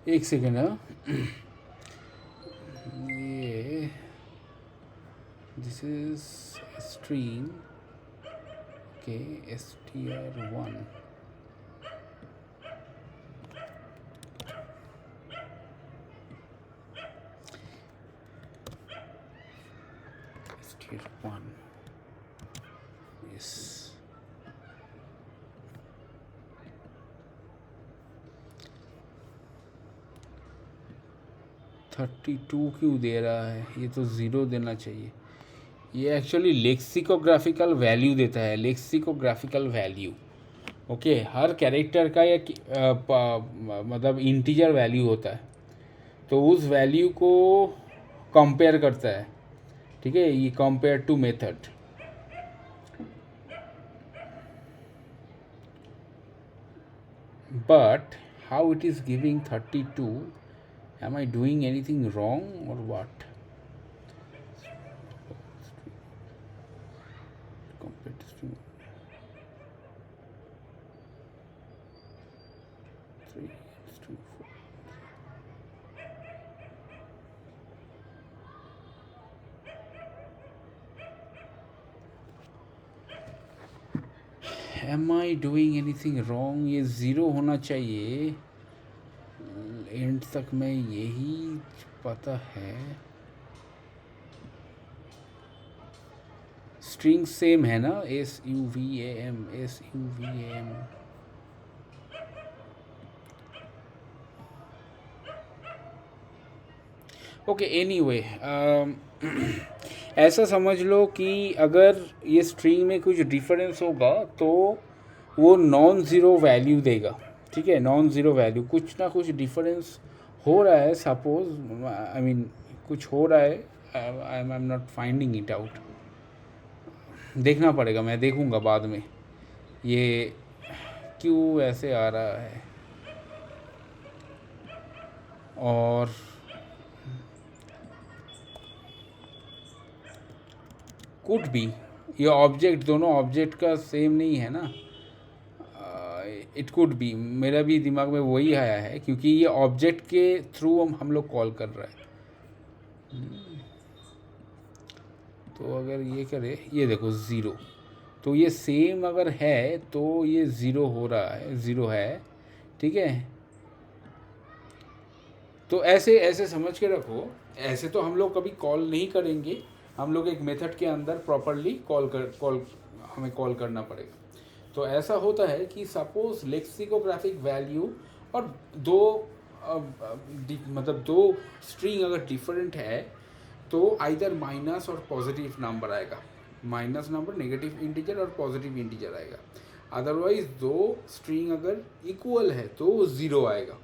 एक सेकेंड। हाँ, ये दिस इज स्ट्रीम के str1 str1 yes 32 क्यों दे रहा है? ये तो ज़ीरो देना चाहिए। ये एक्चुअली लेक्सिकोग्राफिकल वैल्यू देता है, लेक्सिकोग्राफिकल वैल्यू। ओके, हर कैरेक्टर का एक मतलब इंटीजर वैल्यू होता है, तो उस वैल्यू को कंपेयर करता है। ठीक है, ये compare to method. But how it is giving 32? am I doing anything wrong or what? Compared to string 3 string 4. am I doing anything wrong? ये ज़ीरो होना चाहिए। एंड तक मैं यही पता है। स्ट्रिंग सेम है ना, SUVAM SUVAM। ओके एनीवे, ऐसा समझ लो कि अगर ये स्ट्रिंग में कुछ डिफरेंस होगा तो वो नॉन ज़ीरो वैल्यू देगा। ठीक है, नॉन ज़ीरो वैल्यू, कुछ ना कुछ डिफरेंस हो रहा है, सपोज आई मीन कुछ हो रहा है। I am not finding it out, देखना पड़ेगा, मैं देखूंगा बाद में ये क्यों ऐसे आ रहा है। और कुड भी ये ऑब्जेक्ट, दोनों ऑब्जेक्ट का सेम नहीं है ना। इट कुड बी, मेरा भी दिमाग में वही आया है, क्योंकि ये ऑब्जेक्ट के थ्रू हम लोग कॉल कर रहे हैं। तो अगर ये करे, ये देखो ज़ीरो, तो ये सेम अगर है तो ये ज़ीरो हो रहा है, ज़ीरो है। ठीक है, तो ऐसे ऐसे समझ के रखो। ऐसे तो हम लोग कभी कॉल नहीं करेंगे, हम लोग एक मेथड के अंदर प्रॉपरली कॉल हमें कॉल करना पड़ेगा। तो ऐसा होता है कि सपोज लेक्सिकोग्राफिक वैल्यू और दो मतलब दो स्ट्रिंग अगर डिफरेंट है तो आइदर माइनस और पॉजिटिव नंबर आएगा, माइनस नंबर, नेगेटिव इंटीजर और पॉजिटिव इंटीजर आएगा। अदरवाइज दो स्ट्रिंग अगर इक्वल है तो वो ज़ीरो आएगा।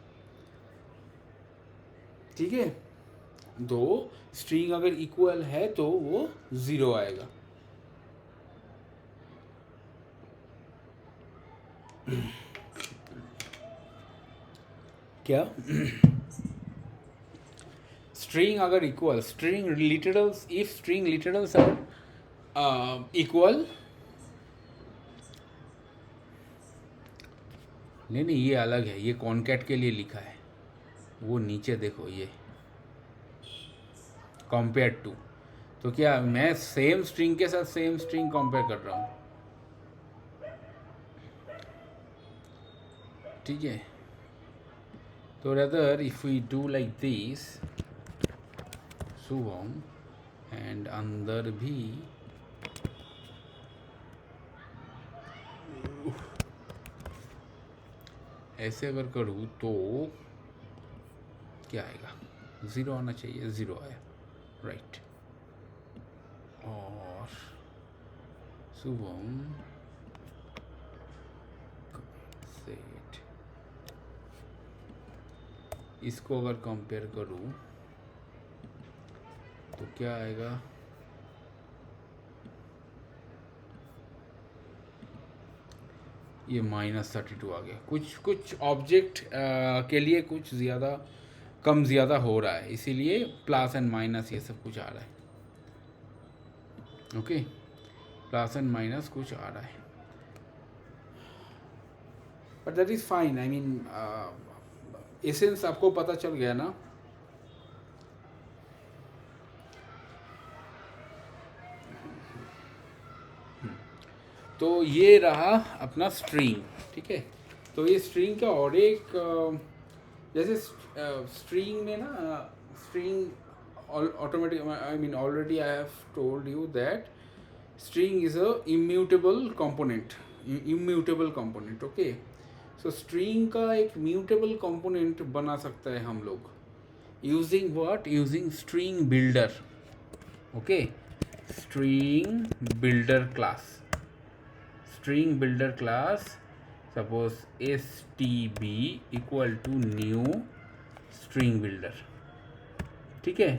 ठीक है, दो स्ट्रिंग अगर इक्वल है तो वो ज़ीरो आएगा। क्या स्ट्रिंग अगर equal, string literals, if string literals are equal, नहीं ये अलग है, ये कॉनकैट के लिए लिखा है, वो नीचे देखो, ये कंपेयर टू। तो क्या मैं सेम स्ट्रिंग के साथ सेम स्ट्रिंग कंपेयर कर रहा हूँ, ठीक है। तो rather if we do like this, Shubham and अंदर भी ऐसे अगर करूँ तो क्या आएगा, ज़ीरो आना चाहिए, ज़ीरो आया, राइट। और शुभम सेट, इसको अगर कंपेयर करूँ तो क्या आएगा, ये -32 आ गया। कुछ ऑब्जेक्ट के लिए कुछ ज़्यादा कम ज़्यादा हो रहा है, इसीलिए प्लस एंड माइनस ये सब कुछ आ रहा है। ओके, प्लस एंड माइनस कुछ आ रहा है, but that is fine. I mean essence आपको पता चल गया ना। तो ये रहा अपना स्ट्रिंग, ठीक है। तो ये स्ट्रिंग का और एक जैसे स्ट्रिंग में ना, string automatic, I mean already I have told you that string is a immutable component, immutable component. Okay, so string का एक म्यूटेबल कंपोनेंट बना सकता है हम लोग using what, using string builder. Okay, string builder class, string builder class, suppose stb equal to new string builder, ठीक है,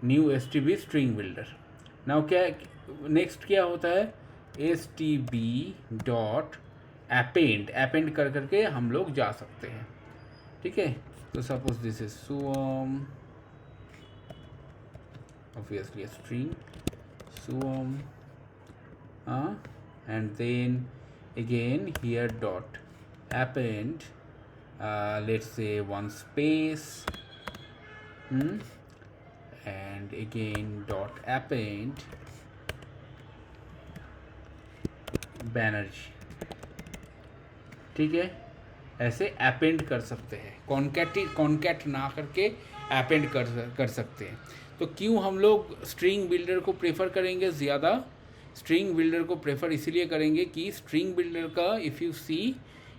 new stb string builder। Now क्या नेक्स्ट क्या होता है, stb डॉट अपेंड कर करके हम लोग जा सकते हैं, ठीक है। तो suppose this is sum, obviously string sum, and then again here dot append, let's say one space, and again dot append Banerjee, ठीक है। ऐसे अपेंड कर सकते हैं, कॉन्कैट ना करके अपेंड कर सकते हैं। तो क्यों हम लोग स्ट्रिंग बिल्डर को प्रेफर करेंगे ज़्यादा, स्ट्रिंग बिल्डर को प्रेफर इसलिए करेंगे कि स्ट्रिंग बिल्डर का if you see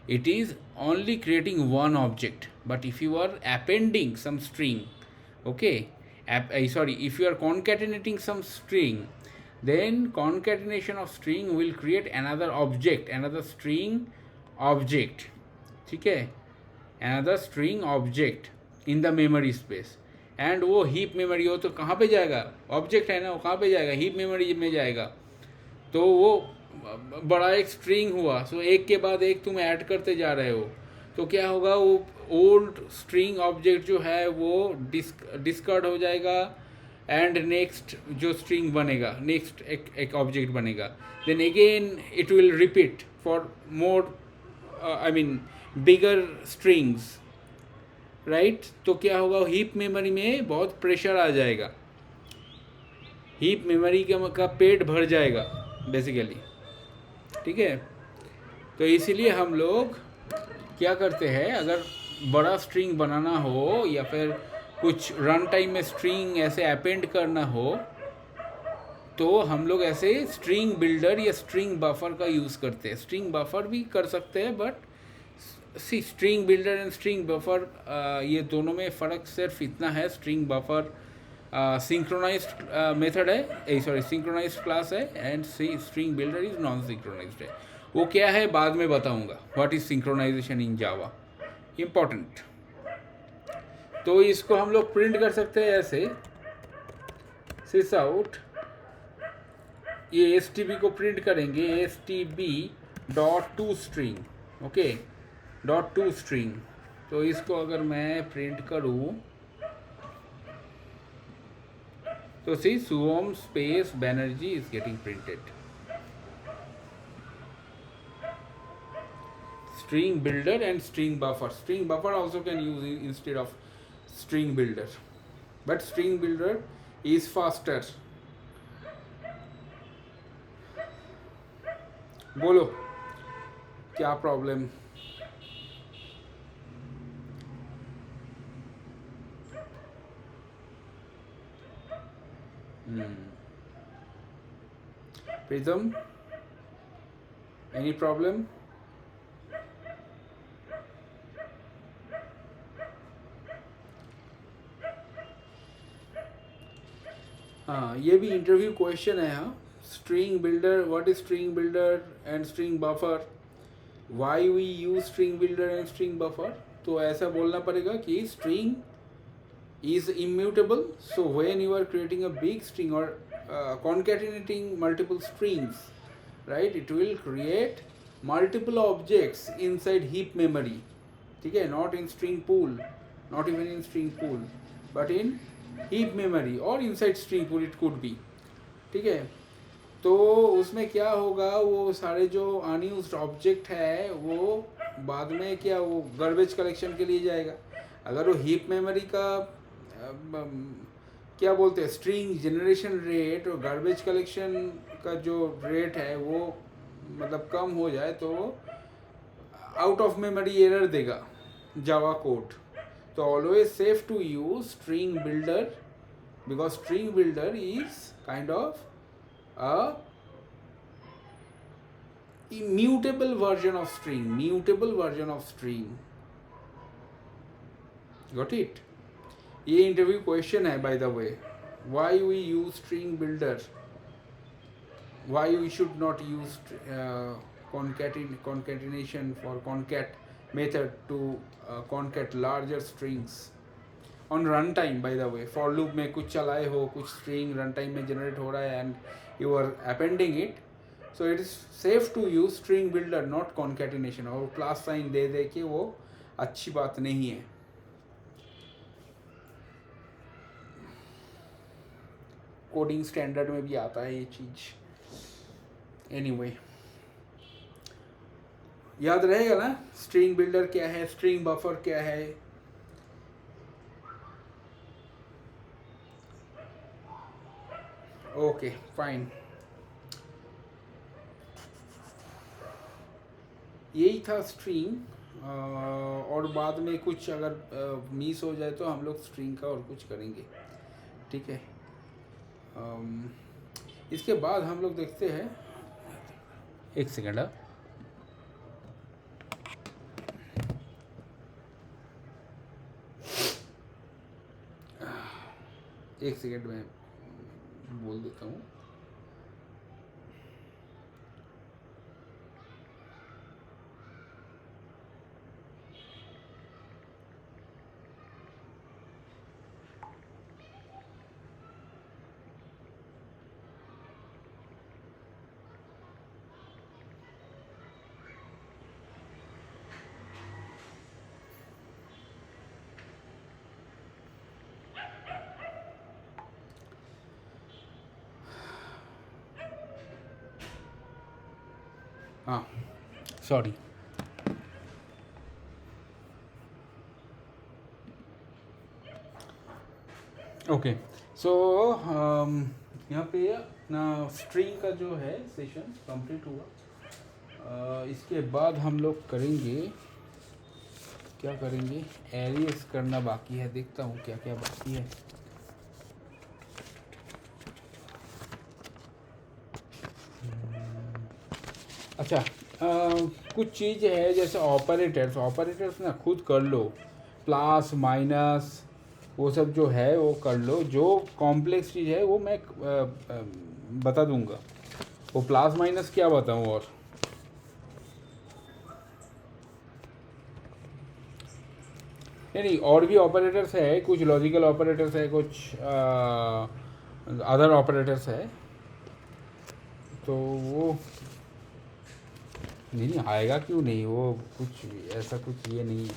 it is only creating one object, but if you are appending some string, okay, sorry, if you are concatenating some string, then concatenation of string will create another object, another string object, ठीक है, another string object in the memory space, and वो heap memory हो तो कहाँ पे जाएगा, object है ना, वो कहाँ पे जाएगा, हीप मेमोरी में जाएगा। तो वो बड़ा एक स्ट्रिंग हुआ, सो एक के बाद एक तुम ऐड करते जा रहे हो, तो क्या होगा, वो ओल्ड स्ट्रिंग ऑब्जेक्ट जो है वो डिस्कार्ड हो जाएगा, एंड नेक्स्ट जो स्ट्रिंग बनेगा, नेक्स्ट एक ऑब्जेक्ट बनेगा, then again it will repeat for more, I mean bigger strings, right. तो क्या होगा, हीप मेमोरी में बहुत प्रेशर आ जाएगा, हीप मेमोरी का पेट भर जाएगा बेसिकली, ठीक है। तो इसीलिए हम लोग क्या करते हैं, अगर बड़ा स्ट्रिंग बनाना हो या फिर कुछ रन टाइम में स्ट्रिंग ऐसे अपेंड करना हो, तो हम लोग ऐसे स्ट्रिंग बिल्डर या स्ट्रिंग बफर का यूज़ करते हैं। स्ट्रिंग बफर भी कर सकते हैं, but see string builder and string buffer ये दोनों में फ़र्क सिर्फ इतना है, स्ट्रिंग बफर सिंक्रोनाइज्ड मेथड है, सॉरी सिंक्रोनाइज्ड क्लास है, and string builder is non synchronized है। वो क्या है बाद में बताऊंगा, what is synchronisation in Java, important. तो इसको हम लोग प्रिंट कर सकते हैं ऐसे, सिस आउट, ये एस टी बी को प्रिंट करेंगे, S T B dot to string, okay, dot to string. तो इसको अगर मैं प्रिंट करूँ तो see Suvam space Banerjee is getting printed. String builder and string buffer. String buffer also can use instead of string builder, but string builder is faster. बोलो क्या problem? प्रीतम, any problem? हाँ, ये भी इंटरव्यू क्वेश्चन है। हाँ, string builder, what is string builder and string buffer, why we use string builder and string buffer. तो ऐसा बोलना पड़ेगा कि string is immutable, so when you are creating a big string or concatenating multiple strings, right, it will create multiple objects inside heap memory, ठीक है, not in string pool, not even in string pool, but in heap memory or inside string pool it could be, ठीक है। तो उसमें क्या होगा, वो सारे जो अनयूज्ड ऑब्जेक्ट है वो बाद में क्या, वो गार्बेज कलेक्शन के लिए जाएगा। अगर वो हीप मेमोरी का क्या बोलते हैं, स्ट्रिंग जनरेशन रेट और गार्बेज कलेक्शन का जो रेट है वो मतलब कम हो जाए तो आउट ऑफ मेमोरी एरर देगा जावा कोड। तो always safe to use string builder, because string builder is kind of a immutable version of string, mutable version of string. Got it? ये इंटरव्यू क्वेश्चन है by the way, why we use string builder, why we should not use concatenation for concat method to concat larger strings on runtime. by the way, for loop में कुछ चलाए हो, कुछ string runtime में generate हो रहा है and you are appending it, so it is safe to use string builder, not concatenation। और class sign दे दे के वो अच्छी बात नहीं है। कोडिंग स्टैंडर्ड में भी आता है ये चीज़। एनीवे, याद रहेगा ना स्ट्रिंग बिल्डर क्या है, स्ट्रिंग बफर क्या है। ओके फाइन, यही था स्ट्रिंग। और बाद में कुछ अगर मिस हो जाए तो हम लोग स्ट्रिंग का और कुछ करेंगे, ठीक है। इसके बाद हम लोग देखते हैं, एक सेकेंड, एक सेकेंड में बोल देता हूँ। हाँ सॉरी, ओके। सो यहाँ पे अपना स्ट्रिंग का जो है सेशन कंप्लीट हुआ। इसके बाद हम लोग करेंगे, क्या करेंगे, एरियस करना बाकी है, देखता हूँ क्या क्या बाकी है। अच्छा, कुछ चीज़ है जैसे ऑपरेटर्स ना खुद कर लो, प्लस माइनस वो सब जो है वो कर लो, जो कॉम्प्लेक्स चीज़ है वो मैं बता दूंगा, वो प्लस माइनस क्या बताऊँ। और नहीं, और भी ऑपरेटर्स है, कुछ लॉजिकल ऑपरेटर्स है, कुछ अदर ऑपरेटर्स है, तो वो नहीं आएगा क्यों नहीं, वो कुछ ऐसा कुछ ये नहीं है।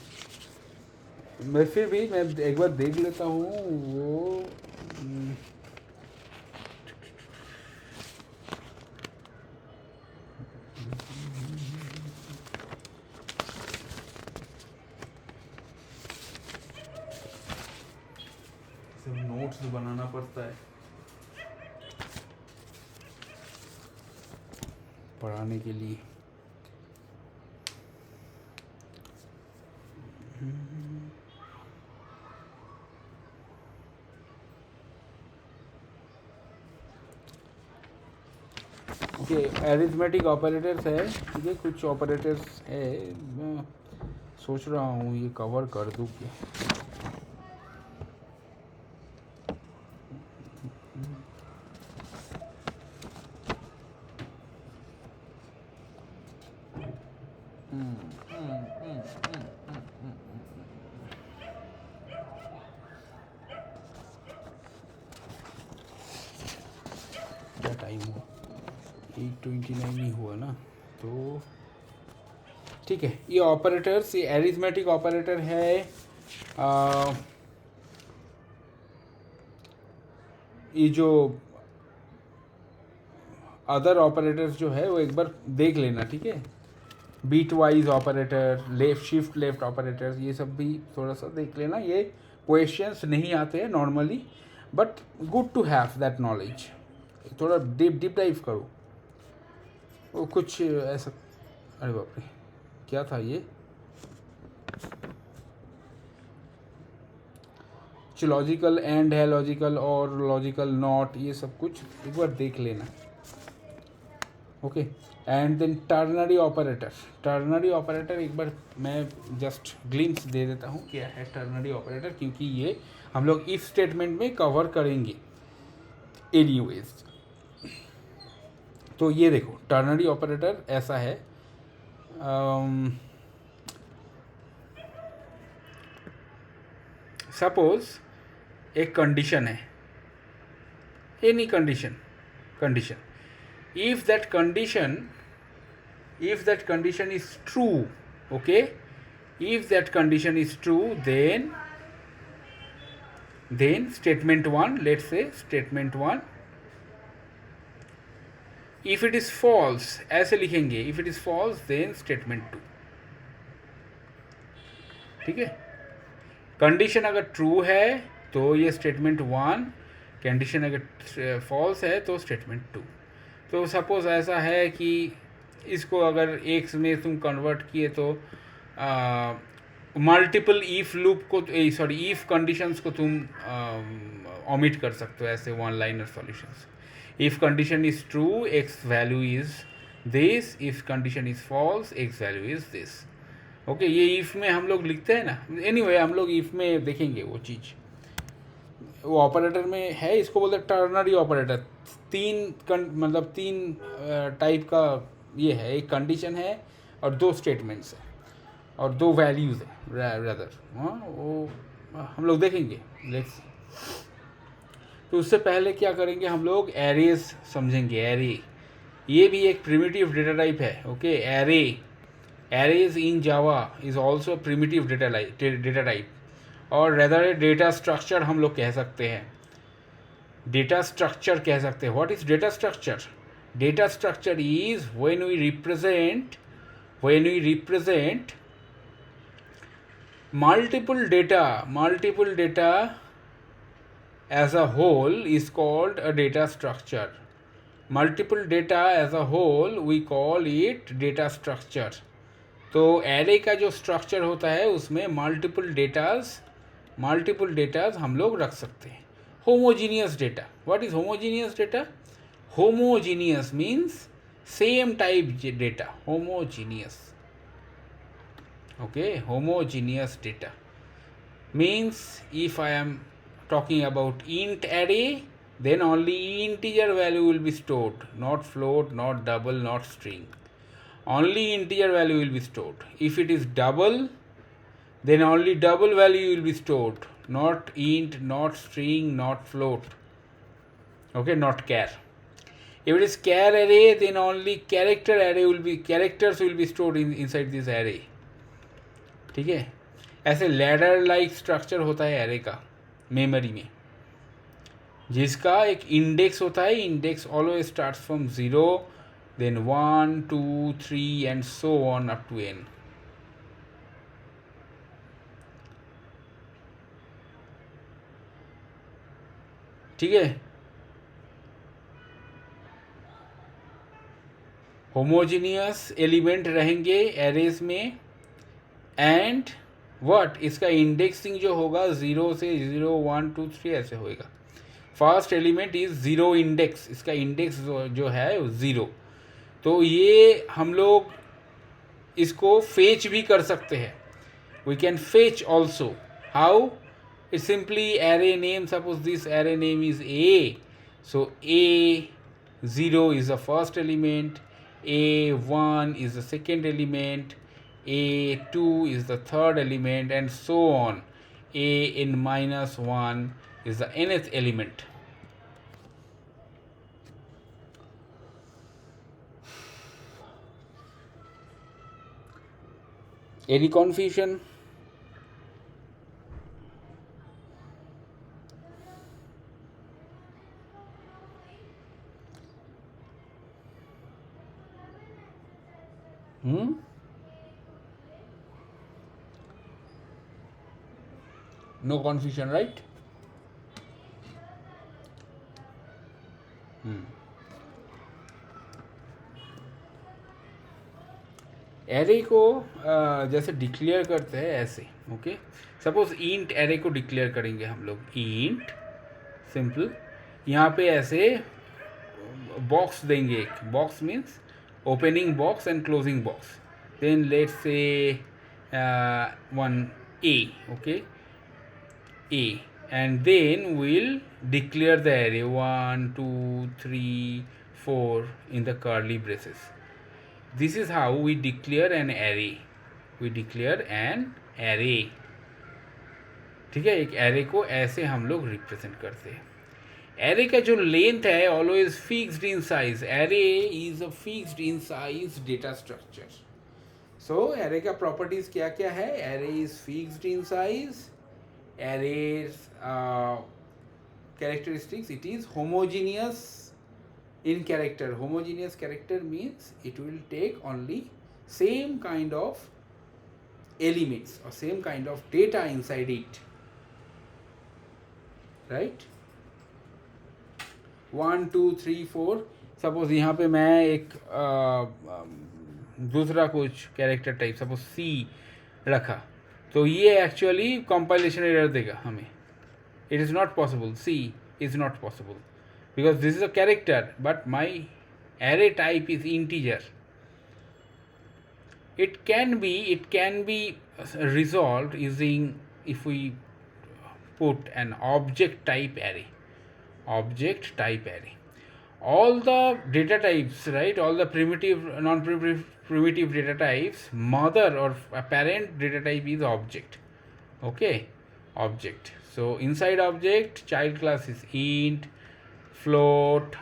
मैं फिर भी मैं एक बार देख लेता हूँ वो। सब नोट्स बनाना पड़ता है पढ़ाने के लिए। ओके, एरिथमेटिक ऑपरेटर्स है, ठीक है, कुछ ऑपरेटर्स है, मैं सोच रहा हूँ ये कवर कर दूँ क्या। क्या टाइम हुआ, 8:29 ही हुआ ना, तो ठीक है। ये ऑपरेटर्स, ये एरिथमेटिक ऑपरेटर है, ये जो अदर ऑपरेटर्स जो है वो एक बार देख लेना, ठीक है। Bitwise operator, left shift left operators, ये सब भी थोड़ा सा देख लेना। ये क्वेश्चंस नहीं आते हैं normally, but good to have that knowledge. थोड़ा डीप डाइव करो, वो कुछ ऐसा। अरे बाप रे, क्या था ये, लॉजिकल एंड है, लॉजिकल और लॉजिकल नॉट, ये सब कुछ एक बार देख लेना, okay. And then ternary operator, ternary operator एक बार मैं जस्ट ग्लिम्स दे देता हूँ क्या है टर्नरी ऑपरेटर, क्योंकि ये हम लोग इफ स्टेटमेंट में कवर करेंगे एनीवेज। तो ये देखो, टर्नरी ऑपरेटर ऐसा है, सपोज एक कंडीशन है, any condition, if that condition is true, okay, if that condition is true, then statement 1, let's say statement 1, if it is false ऐसे लिखेंगे, if it is false then statement 2, ठीक है। Condition अगर true है तो ये statement 1, condition अगर false है तो स्टेटमेंट 2। तो सपोज ऐसा है कि इसको अगर एक में तुम कन्वर्ट किए तो मल्टीपल ईफ लूप को, सॉरी ईफ कंडीशंस को तुम ओमिट कर सकते हो, ऐसे one liner solutions. If condition is true x value is this, if condition is false x value is this, okay. ये इफ में हम लोग लिखते हैं ना, एनीवे हम लोग इफ में देखेंगे वो चीज़, वो ऑपरेटर में है, इसको बोलते हैं टर्नरी ऑपरेटर। मतलब तीन टाइप का ये है, एक कंडीशन है और दो स्टेटमेंट्स है और दो वैल्यूज़ है रदर, हाँ वो हम लोग देखेंगे, लेट्स। तो उससे पहले क्या करेंगे हम लोग, एरेज समझेंगे। एरे ये भी एक प्रिमिटिव डेटा टाइप है, okay. Arrays in Java is also primitive data type, और रेदर डेटा स्ट्रक्चर हम लोग कह सकते हैं, डेटा स्ट्रक्चर कह सकते हैं। What is data structure? Data structure is when we represent multiple data as a whole is called a data structure. Multiple data as a whole we call it data structure. तो array का जो structure होता है उसमें multiple datas हम लोग रख सकते हैं। Homogeneous data, what is homogeneous data? Homogeneous means same type data, homogeneous, okay, homogeneous data. means if I am talking about int array, then only integer value will be stored, not float, not double, not string. Only integer value will be stored. If it is double, then only double value will be stored, not int, not string, not float. Okay, not char. If it is char array, then only characters will be stored inside this array. ठीक है, ऐसे ladder like structure होता है array का memory में, जिसका एक index होता है. Index always starts from 0, then 1, 2, 3 and so on up to n. ठीक है. होमोजीनियस एलिमेंट रहेंगे एरेज में, एंड व्हाट, इसका इंडेक्सिंग जो होगा 0 से 0, 1, 2, 3 ऐसे होएगा. फर्स्ट एलिमेंट इज 0 इंडेक्स, इसका इंडेक्स जो है 0. तो ये हम लोग इसको फेच भी कर सकते हैं. We can fetch also. How? It simply array name, suppose this array name is A, so A0 is the first element, A1 is the second element, A2 is the third element, and so on. An-1 is the nth element. Any confusion? No confusion, right? Array को जैसे declare करते हैं ऐसे. Okay, suppose int array को declare करेंगे हम लोग. Int simple, यहाँ पे ऐसे बॉक्स देंगे. एक box means opening box and closing box. Then let's say 1 A. ओके, A, and then we'll declare the array 1, 2, 3, 4 in the curly braces. This is how we declare an array. We declare an array. ठीक है, एक array को ऐसे हम लोग represent करते हैं. एरे का जो लेंथ है always fixed in size. Array is a fixed in size data structure. So array का प्रॉपर्टीज क्या क्या है? Array is fixed in size. Arrays characteristics, it is homogeneous in character. Homogeneous character means it will take only same kind of elements or same kind of data inside it, right? 1, 2, 3, 4. Suppose यहाँ पे मैं एक दूसरा कुछ character type suppose C रखा, तो ये actually compilation error देगा हमें. It is not possible. C is not possible because this is a character, but my array type is integer. It can be resolved using, if we put an object type array. All the data types, right, all the primitive, non-primitive data types, mother or parent data type is object. Okay, object. So inside object, child class is int, float,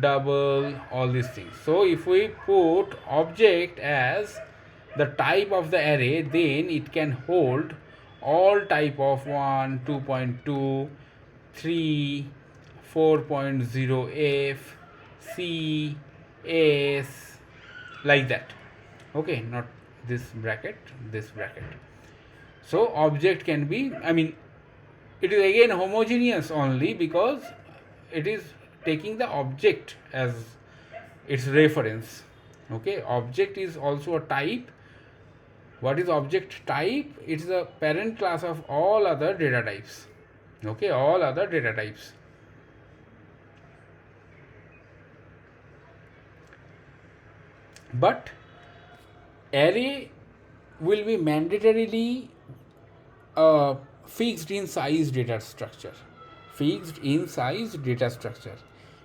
double, all these things. So if we put object as the type of the array, then it can hold all type of 1, 2.2, 3, 4.0f, C, S, like that. Okay, not this bracket, this bracket. So object can be, I mean, it is again homogeneous only because it is taking the object as its reference. Okay, object is also a type. What is object type? It is a parent class of all other data types. Okay, all other data types. But array will be mandatorily fixed in size data structure. Fixed in size data structure.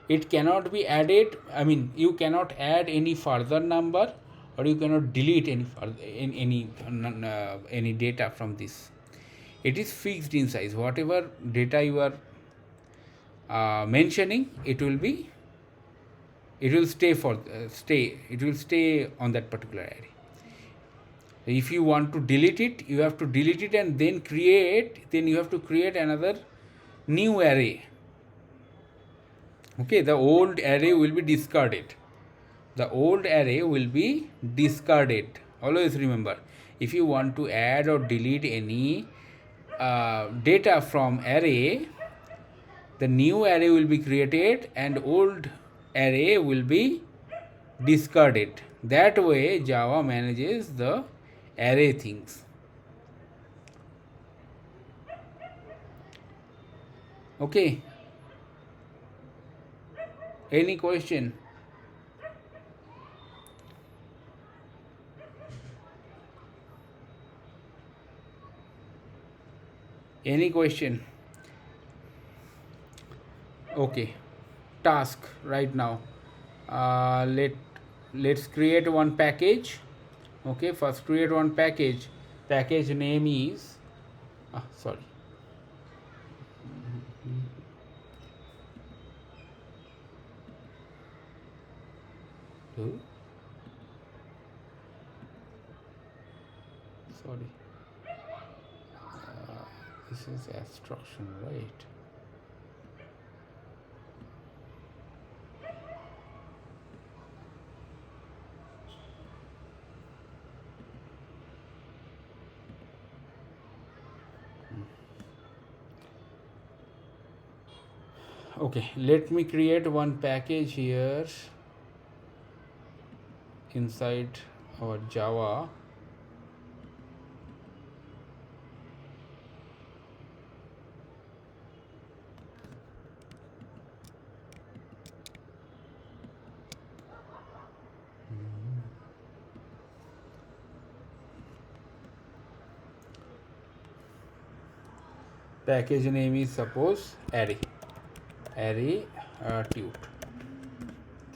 It cannot be added. I mean, you cannot add any further number, or you cannot delete any further, any data from this. It is fixed in size. Whatever data you are mentioning, it will stay on that particular array. If you want to delete it, you have to delete it and then you have to create another new array. Okay, the old array will be discarded. Always remember, if you want to add or delete any data from array, the new array will be created and old array will be discarded. That way Java manages the array things. Okay, any question? Okay, task right now. Let's create one package. Okay, first create one package. Package name is sorry. Sorry. This is abstraction, right? Okay, let me create one package here inside our Java. Package name is suppose array tut.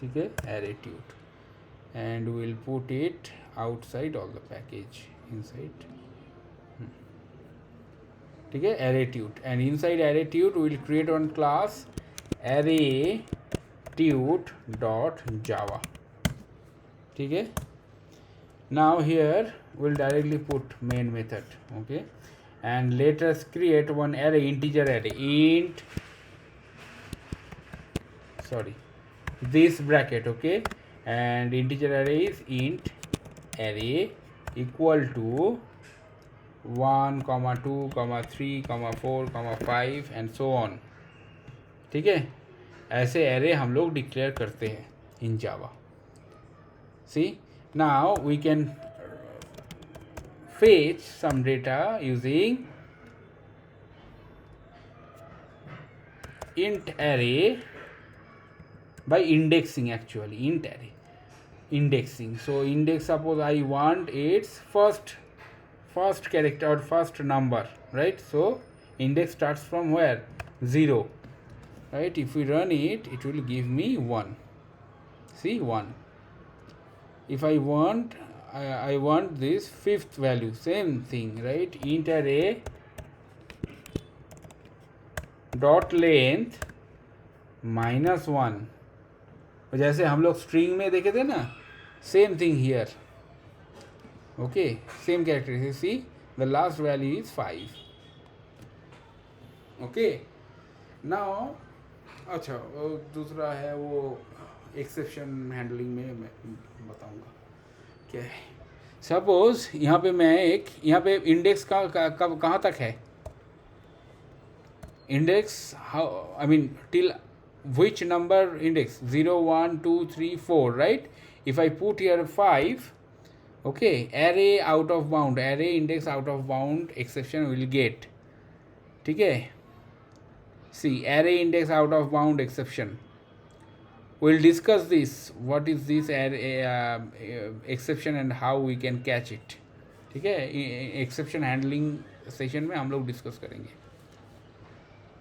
Okay, array tut, and we'll put it outside all the package inside. Okay, array tut, and inside array tut we'll create one class array tut dot java. Okay, now here we'll directly put main method. Okay, and let us create one array, integer array, this bracket. Okay, and integer array is int array equal to 1, 2, 3, 4, 5 and so on. ठीक है, ऐसे array हम लोग declare करते हैं in Java. See, now we can fetch some data using int array by indexing. Actually, int array indexing. So index, suppose I want its first character or first number, right? So index starts from where? 0, right? If we run it, it will give me 1. See, 1. If I want this fifth value, same thing, right? Int array dot length -1, जैसे हम लोग string में देखे थे ना, same thing here. Okay, same character. See, the last value is 5. Okay, now अच्छा, दूसरा है वो एक्सेप्शन हैंडलिंग में मैं बताऊंगा क्या है. सपोज यहाँ पे मैं यहाँ पे इंडेक्स कहाँ तक है? Index how, I mean till which number index? 0, 1, 2, 3, 4, right? If I put here 5, okay, array out of bound, array index out of bound exception will get. ठीक है, see, array index out of bound exception. We'll discuss this. What is this array exception and how we can catch it. ठीक है, exception handling session में हम लोग discuss करेंगे.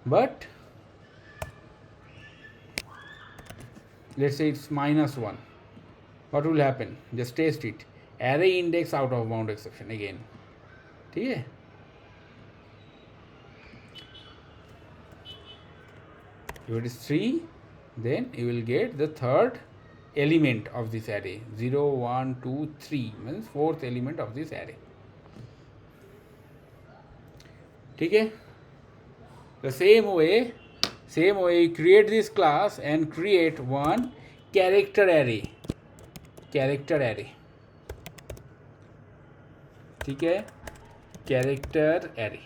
But let's say it's -1. what will happen? Just test it. Array index out of bound exception again. ठीक है. If it is 3, then you will get the third element of this array. 0 1 2 3 means fourth element of this array. ठीक है. The same way you create this class and create one character array. ठीक है. Character array.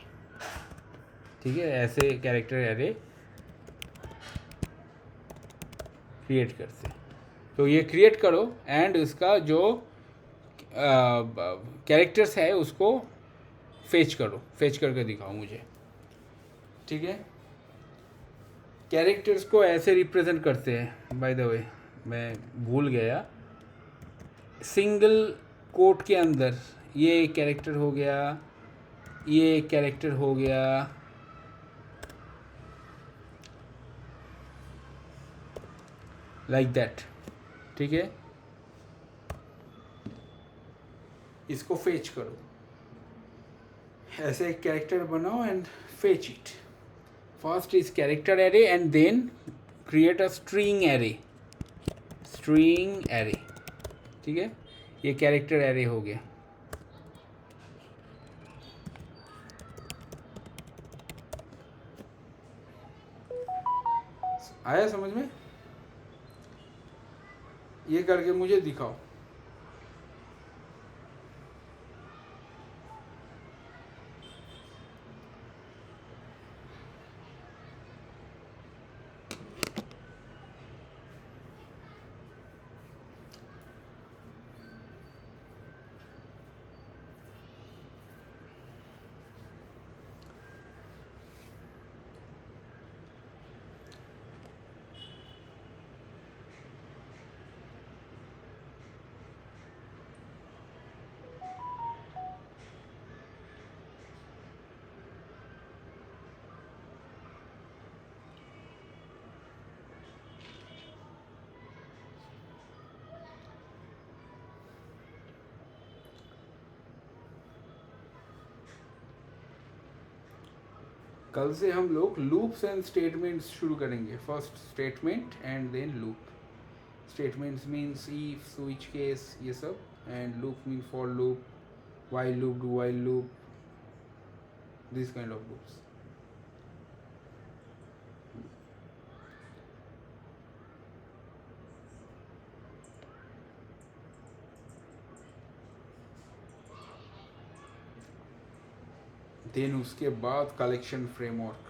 ठीक है. ऐसे character array create करते. तो ये क्रिएट करो एंड इसका जो कैरेक्टर्स है उसको फेच करके दिखाओ मुझे. ठीक है. कैरेक्टर्स को ऐसे रिप्रेजेंट करते हैं. बाय द वे मैं भूल गया, सिंगल कोट के अंदर ये कैरेक्टर हो गया, ये कैरेक्टर हो गया, लाइक दैट. ठीक है. इसको फेच करो. ऐसे एक कैरेक्टर बनाओ and fetch it. First is character array and then create a string array. ठीक है. ये कैरेक्टर एरे हो गया. आया समझ में? ये करके मुझे दिखाओ. कल से हम लोग लूप्स एंड स्टेटमेंट्स शुरू करेंगे. First statement and then loop. Statements means if, switch case, ये सब. And loop mean for loop, while loop, do while loop, this kind of loops. Then उसके बाद कलेक्शन फ्रेमवर्क.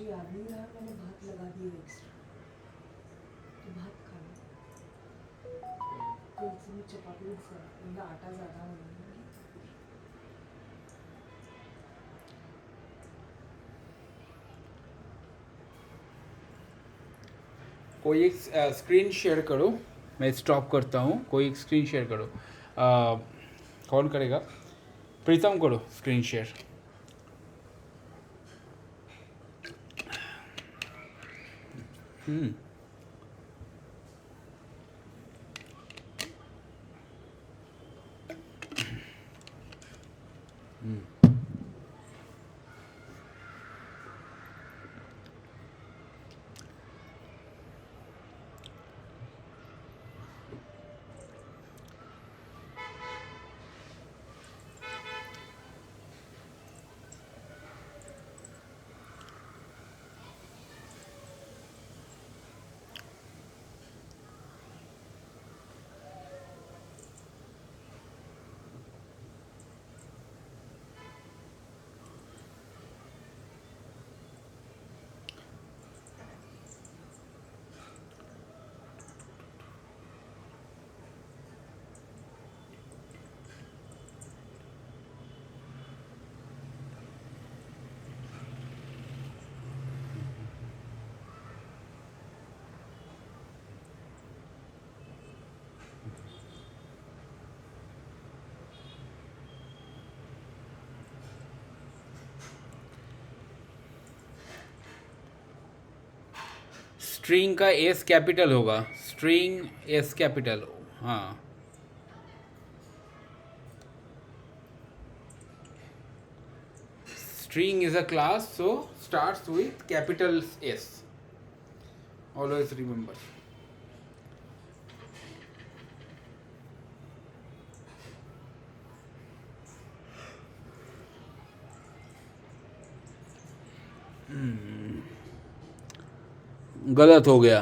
मुझे याद नहीं रहा, मैंने भात लगा दिया एक्स्ट्रा, तो भात खाना कल से मैं चपाती मतलब आटा ज़्यादा बनाऊंगी। कोई एक स्क्रीन शेयर करो, मैं स्टॉप करता हूँ। कोई एक स्क्रीन शेयर करो। कौन करेगा? प्रीतम करो स्क्रीन शेयर। स्ट्रिंग का एस कैपिटल होगा, स्ट्रिंग एस कैपिटल। हाँ, string is a class, so starts with capital S. Always remember. गलत हो गया।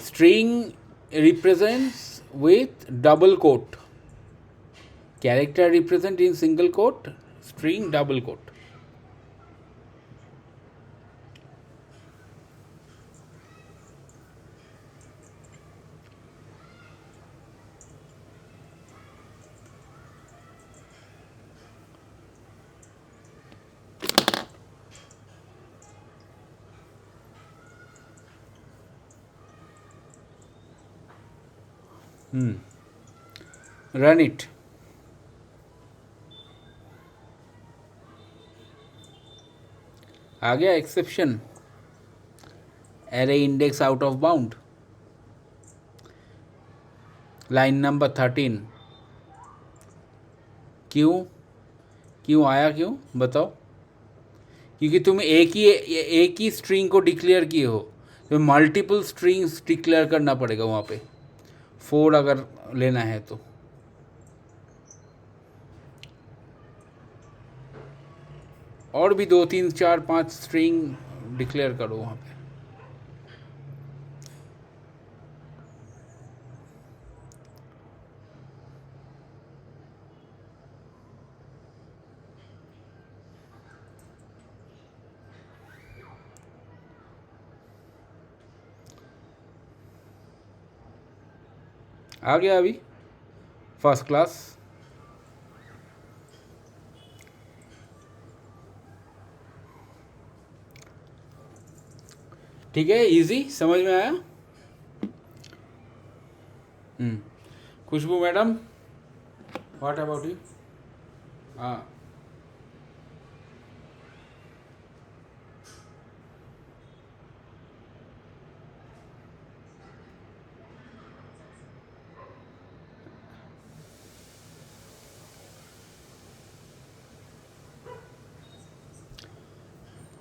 string represents with double quote, character represent in single quote, string double quote. Run it. आ गया exception, array index out of bound, line number 13। क्यों आया? क्यों बताओ? क्योंकि तुम एक ही स्ट्रिंग को डिक्लेयर किए हो, तो मल्टीपल स्ट्रिंग्स डिक्लेयर करना पड़ेगा वहाँ पे, 4 अगर लेना है तो। और भी 2 3 4 5 स्ट्रिंग डिक्लेयर करो वहाँ पे। आ गया अभी फर्स्ट क्लास। ठीक है, इजी, समझ में आया? खुशबू मैडम, व्हाट अबाउट यू? हाँ,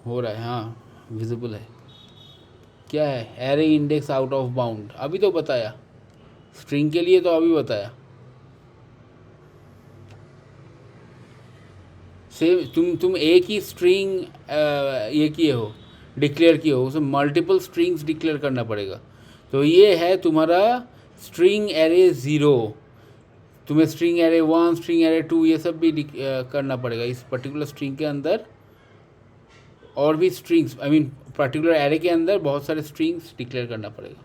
हो रहा है, हाँ विजिबल है। क्या है? Array index out of bound, अभी तो बताया। स्ट्रिंग के लिए तो अभी बताया। सेम, तुम एक ही स्ट्रिंग ये किए हो, डिक्लेयर किए हो, उसे मल्टीपल स्ट्रिंग्स डिक्लेयर करना पड़ेगा। तो ये है तुम्हारा स्ट्रिंग एरे 0। तुम्हें स्ट्रिंग एरे 1, स्ट्रिंग एरे 2 ये सब भी करना पड़ेगा इस पर्टिकुलर स्ट्रिंग के अंदर। और भी strings, I mean particular array के अंदर बहुत सारे स्ट्रिंग्स डिक्लेयर करना पड़ेगा।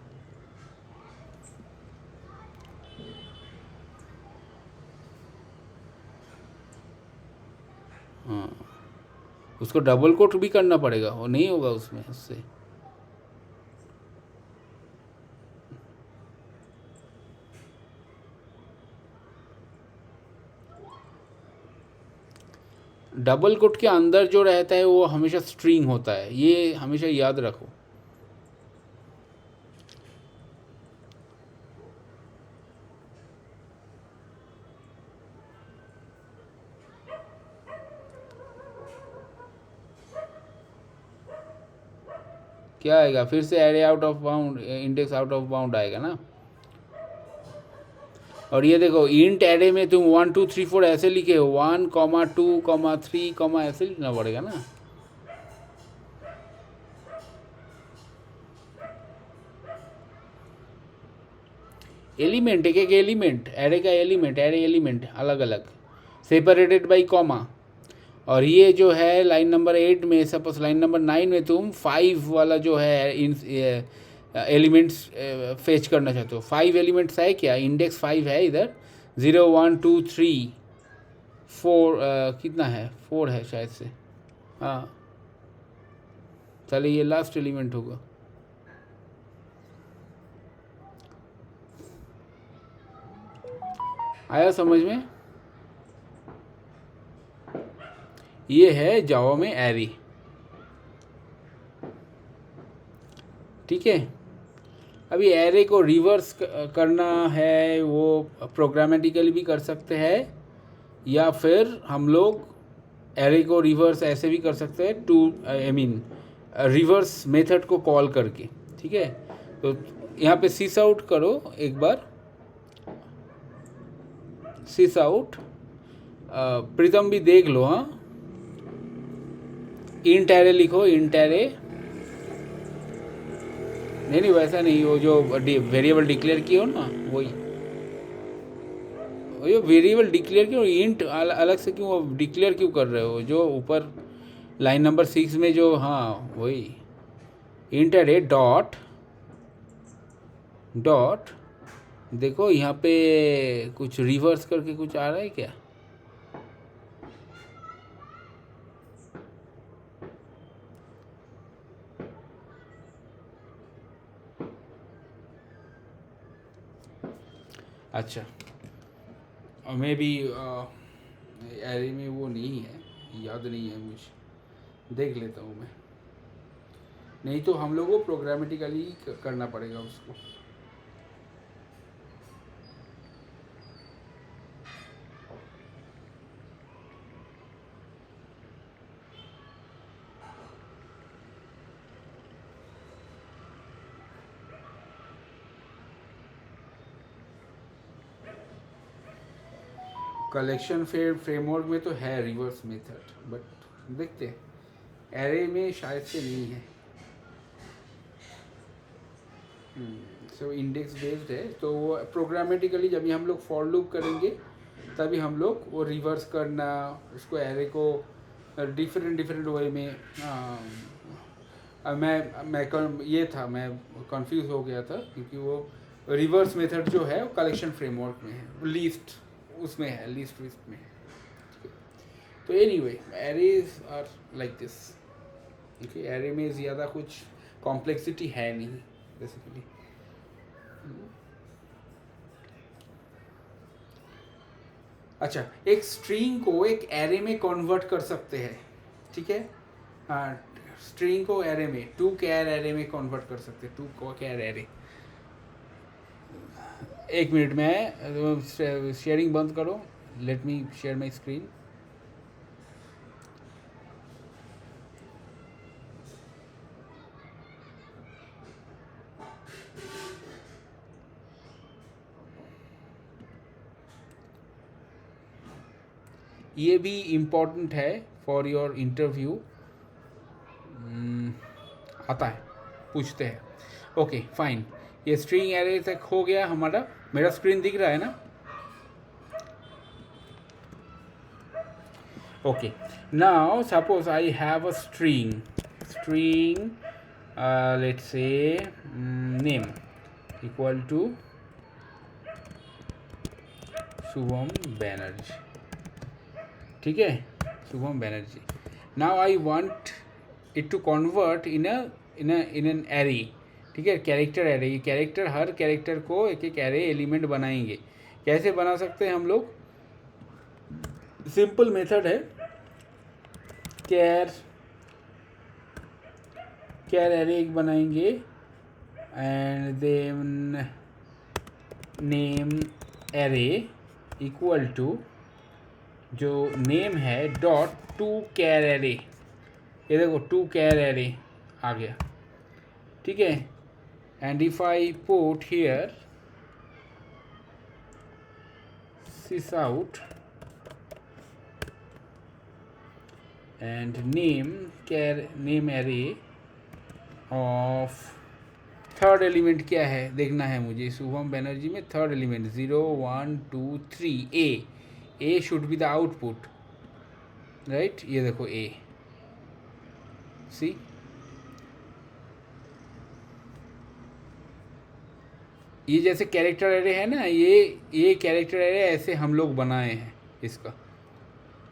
हाँ, उसको डबल कोट भी करना पड़ेगा, वो नहीं होगा उसमें उससे। डबल कोट के अंदर जो रहता है वो हमेशा स्ट्रिंग होता है, ये हमेशा याद रखो। क्या आएगा फिर से? Array out of bound, index out of bound आएगा ना। और ये देखो इंट एरे में तुम 1 2 3 4 ऐसे लिखे हो, 1 2 3 ऐसे लिखना पड़ेगा ना। एलिमेंट, एक एक एलिमेंट, एरे का एलिमेंट, एरे एलिमेंट अलग अलग सेपरेटेड बाई कॉमा। और ये जो है लाइन नंबर 8 में, सपोज लाइन नंबर 9 में तुम 5 वाला जो है इन एलिमेंट्स फेच करना चाहते हो। 5 एलिमेंट्स है क्या? इंडेक्स 5 है इधर, 0 1 2 3 4, कितना है? 4 है शायद से। हाँ, चलिए ये लास्ट एलिमेंट होगा। आया समझ में? ये है जावा में एरे, ठीक है। अभी एरे को रिवर्स करना है, वो प्रोग्रामेटिकली भी कर सकते हैं, या फिर हम लोग एरे को रिवर्स ऐसे भी कर सकते हैं, to I mean reverse method को कॉल करके, ठीक है। तो यहाँ पे सिस आउट करो एक बार, सिस आउट, प्रीतम भी देख लो। हाँ, इंट एरे लिखो, इंट एरे, नहीं वैसा नहीं, वो जो वेरिएबल डिक्लेयर किए हो ना, वही वो वेरिएबल डिक्लेयर क्यों, इंट अलग से क्यों डिक्लेयर क्यों कर रहे हो? जो ऊपर लाइन नंबर 6 में जो, हाँ वही इंट एरे डॉट डॉट। देखो यहाँ पे कुछ रिवर्स करके कुछ आ रहा है क्या? अच्छा, मे बी एरे में वो नहीं है, याद नहीं है मुझे, देख लेता हूँ मैं। नहीं तो हम लोगों को प्रोग्रामेटिकली करना पड़ेगा उसको। कलेक्शन फ्रेमवर्क में तो है रिवर्स मेथड, बट देखते हैं एरे में शायद से नहीं है। सो इंडेक्स बेस्ड है, तो वो प्रोग्रामेटिकली जब भी हम लोग फॉर लूप करेंगे तभी हम लोग वो रिवर्स करना, उसको एरे को डिफरेंट वे में। मैं कंफ्यूज हो गया था क्योंकि वो रिवर्स मेथड जो है वो कलेक्शन फ्रेमवर्क में है, लीस्ट उसमें है, लीस्ट लिस्ट में है। तो anyway arrays are like this, okay. Array में ज़्यादा कुछ कॉम्प्लेक्सिटी है नहीं बेसिकली। अच्छा, एक स्ट्रिंग को एक एरे में कन्वर्ट कर सकते हैं, ठीक है। स्ट्रिंग को एरे में, 2 कैर एरे में कन्वर्ट कर सकते हैं, 2 कैर एरे। एक मिनट में शेयरिंग बंद करो, let me share my screen. ये भी इम्पोर्टेंट है फॉर योर इंटरव्यू, आता है, पूछते हैं। ओके फाइन, ये स्ट्रिंग एरे तक हो गया हमारा। मेरा स्क्रीन दिख रहा है ना? Okay, now suppose I have a string, string let's say name equal to Shubham Banerjee. ठीक है, Shubham Banerjee. Now I want it to convert in an array. ठीक है, कैरेक्टर एरे. ये कैरेक्टर, हर कैरेक्टर को एक एक एरे एलिमेंट बनाएंगे. कैसे बना सकते हैं हम लोग? सिंपल मेथड है, कैर एरे एक बनाएंगे and then name array equal to जो नेम है डॉट टू कैर एरे. ये देखो टू कैर एरे आ गया. ठीक है, and if I put here sys out and name array of third element क्या है देखना है मुझे. शुभम बैनर्जी में third element 0 1 2 3 A should be the output, right. ये देखो ए, सी. ये जैसे कैरेक्टर एरे है ना, ये कैरेक्टर एरे ऐसे हम लोग बनाए हैं. इसका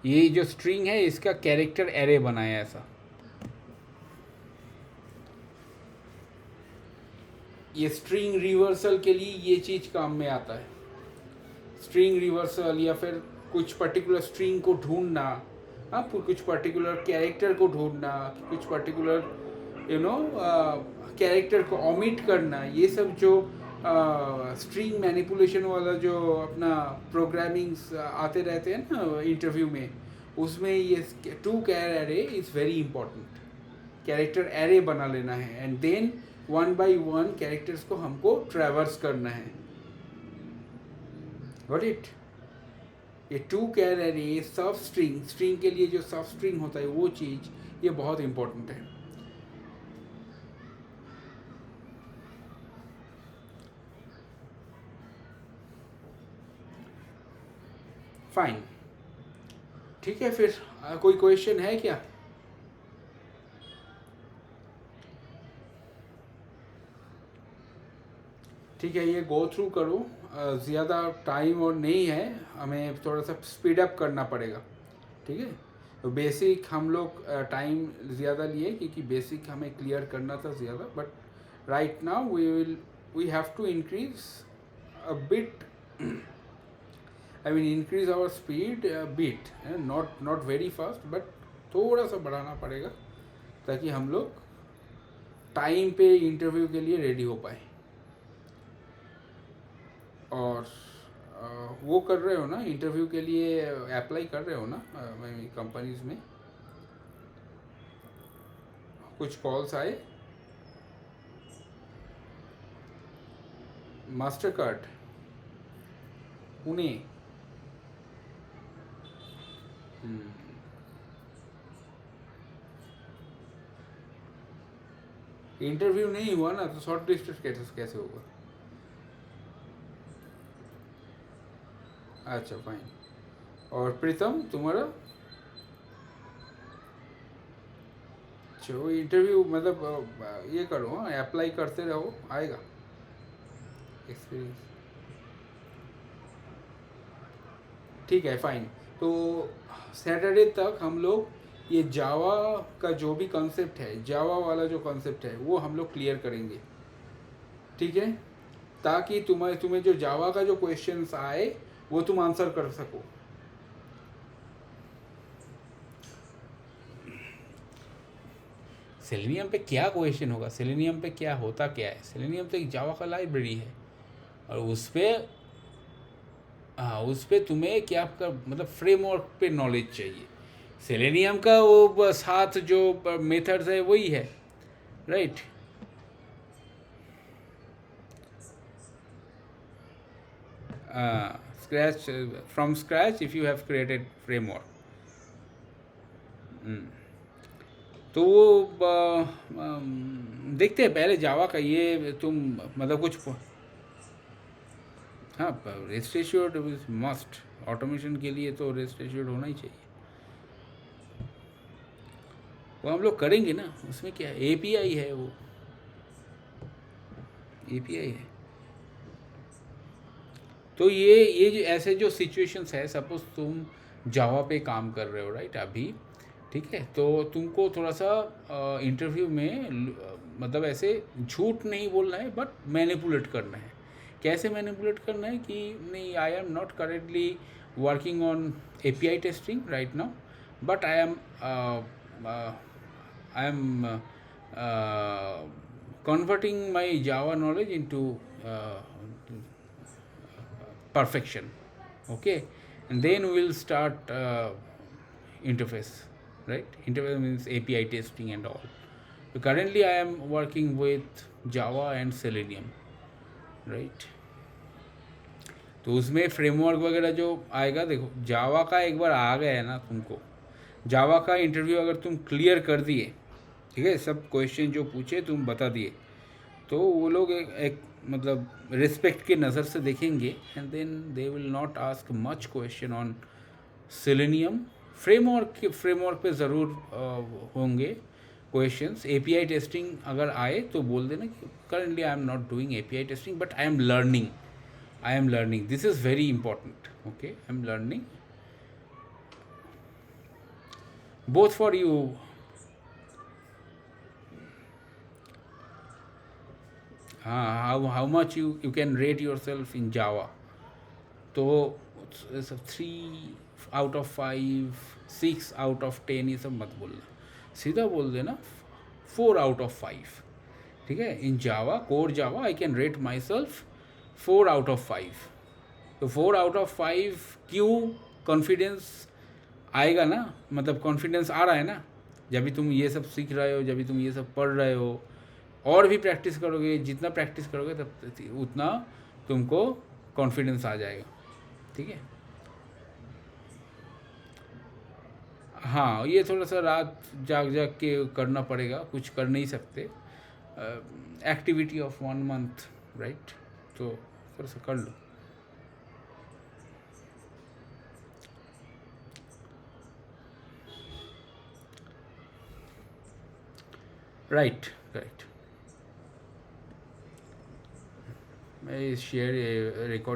ये जो स्ट्रिंग है इसका कैरेक्टर एरे बनाया है ऐसा. ये स्ट्रिंग रिवर्सल के लिए ये चीज़ काम में आता है. स्ट्रिंग रिवर्सल या फिर कुछ पर्टिकुलर स्ट्रिंग को ढूंढना, हाँ, कुछ पर्टिकुलर कैरेक्टर को ढूंढना, कुछ पर्टिकुलर कैरेक्टर को ओमिट करना. ये सब जो स्ट्रिंग मैनिपुलेशन वाला जो अपना प्रोग्रामिंग्स आते रहते हैं ना इंटरव्यू में, उसमें ये to char array is very important. Character array बना लेना है and then one by one characters को हमको ट्रैवर्स करना है. Got it? ये टू कैर एरे सब स्ट्रिंग के लिए जो सब स्ट्रिंग होता है वो चीज़ ये बहुत इंपॉर्टेंट है. फाइन, ठीक है. फिर कोई क्वेश्चन है क्या? ठीक है, ये गो थ्रू करो. ज़्यादा टाइम और नहीं है, हमें थोड़ा सा स्पीड अप करना पड़ेगा. ठीक है, तो बेसिक हम लोग टाइम ज़्यादा लिए क्योंकि बेसिक हमें क्लियर करना था ज़्यादा. But right now we have to increase a bit. I mean increase our speed a bit, not very fast, but थोड़ा सा बढ़ाना पड़ेगा ताकि हम लोग टाइम पे इंटरव्यू के लिए रेडी हो पाए. और वो कर रहे हो ना इंटरव्यू के लिए, अप्लाई कर रहे हो ना कंपनीज में? कुछ कॉल्स आए? Master card Pune. इंटरव्यू नहीं हुआ ना तो शॉर्ट लिस्टेड कैसे होगा? अच्छा फाइन. और प्रीतम तुम्हारा? चलो इंटरव्यू मतलब ये करो, हाँ, अप्लाई करते रहो, आएगा एक्सपीरियंस. ठीक है फाइन. तो सैटरडे तक हम लोग ये जावा का जो भी कॉन्सेप्ट है, जावा वाला जो कॉन्सेप्ट है वो हम लोग क्लियर करेंगे. ठीक है, ताकि तुम्हें जो जावा का जो क्वेश्चंस आए वो तुम आंसर कर सको. सेलेनियम पे क्या क्वेश्चन होगा? सेलेनियम पे क्या होता क्या है? सेलेनियम तो एक जावा का लाइब्रेरी है और उस पर तुम्हें क्या मतलब फ्रेमवर्क पे नॉलेज चाहिए. सेलेनियम का वो साथ जो मेथड्स है वही है, right. Scratch, from scratch if you have created framework. तो वो देखते हैं पहले जावा का. ये तुम मतलब कुछ, हाँ, rest assured is must. Automation के लिए तो रेस्ट एश्योर्ड होना ही चाहिए. वो हम लोग करेंगे ना, उसमें क्या है, एपीआई है वो, एपीआई है। तो ये जो ऐसे जो सिचुएशंस है, सपोज तुम जावा पे काम कर रहे हो राइट अभी, ठीक है, तो तुमको थोड़ा सा इंटरव्यू में मतलब ऐसे झूठ नहीं बोलना है बट मैनिपुलेट करना है। कैसे मैनिपुलेट करना है कि नहीं, I am not currently working on API testing right now, but I am converting my Java knowledge into perfection. Okay, and then we'll start interface, right? Interface means API testing and all. So currently, I am working with Java and Selenium, right? तो उसमें framework वगैरह जो आएगा, देखो जावा का एक बार आ गया है ना तुमको, जावा का इंटरव्यू अगर तुम क्लियर कर दिए, ठीक है, सब क्वेश्चन जो पूछे तुम बता दिए, तो वो लोग एक मतलब रिस्पेक्ट की नज़र से देखेंगे, and then they will not ask much question on Selenium. Framework पे ज़रूर होंगे क्वेश्चंस। एपीआई टेस्टिंग अगर आए तो बोल देना कि currently I am not doing API testing but I am learning, this is very important, okay, I am learning both for you. how much you can rate yourself in Java? तो 3 out of 5, 6 out of 10 ये सब मत बोलना, सीधा बोल देना 4 out of 5, ठीक है। In Java, core Java, I can rate myself 4 out of 5। तो 4 out of 5 क्यों कॉन्फिडेंस आएगा ना, मतलब कॉन्फिडेंस आ रहा है ना, जब भी तुम ये सब सीख रहे हो, जब भी तुम ये सब पढ़ रहे हो, और भी प्रैक्टिस करोगे, जितना प्रैक्टिस करोगे तब उतना तुमको कॉन्फिडेंस आ जाएगा, ठीक है। हाँ, ये थोड़ा सा रात जाग जाग के करना पड़ेगा, कुछ कर नहीं सकते, एक्टिविटी ऑफ 1 month राइट, तो थोड़ा सा कर लो। राइट राइट, मैं शेयर रिकॉर्ड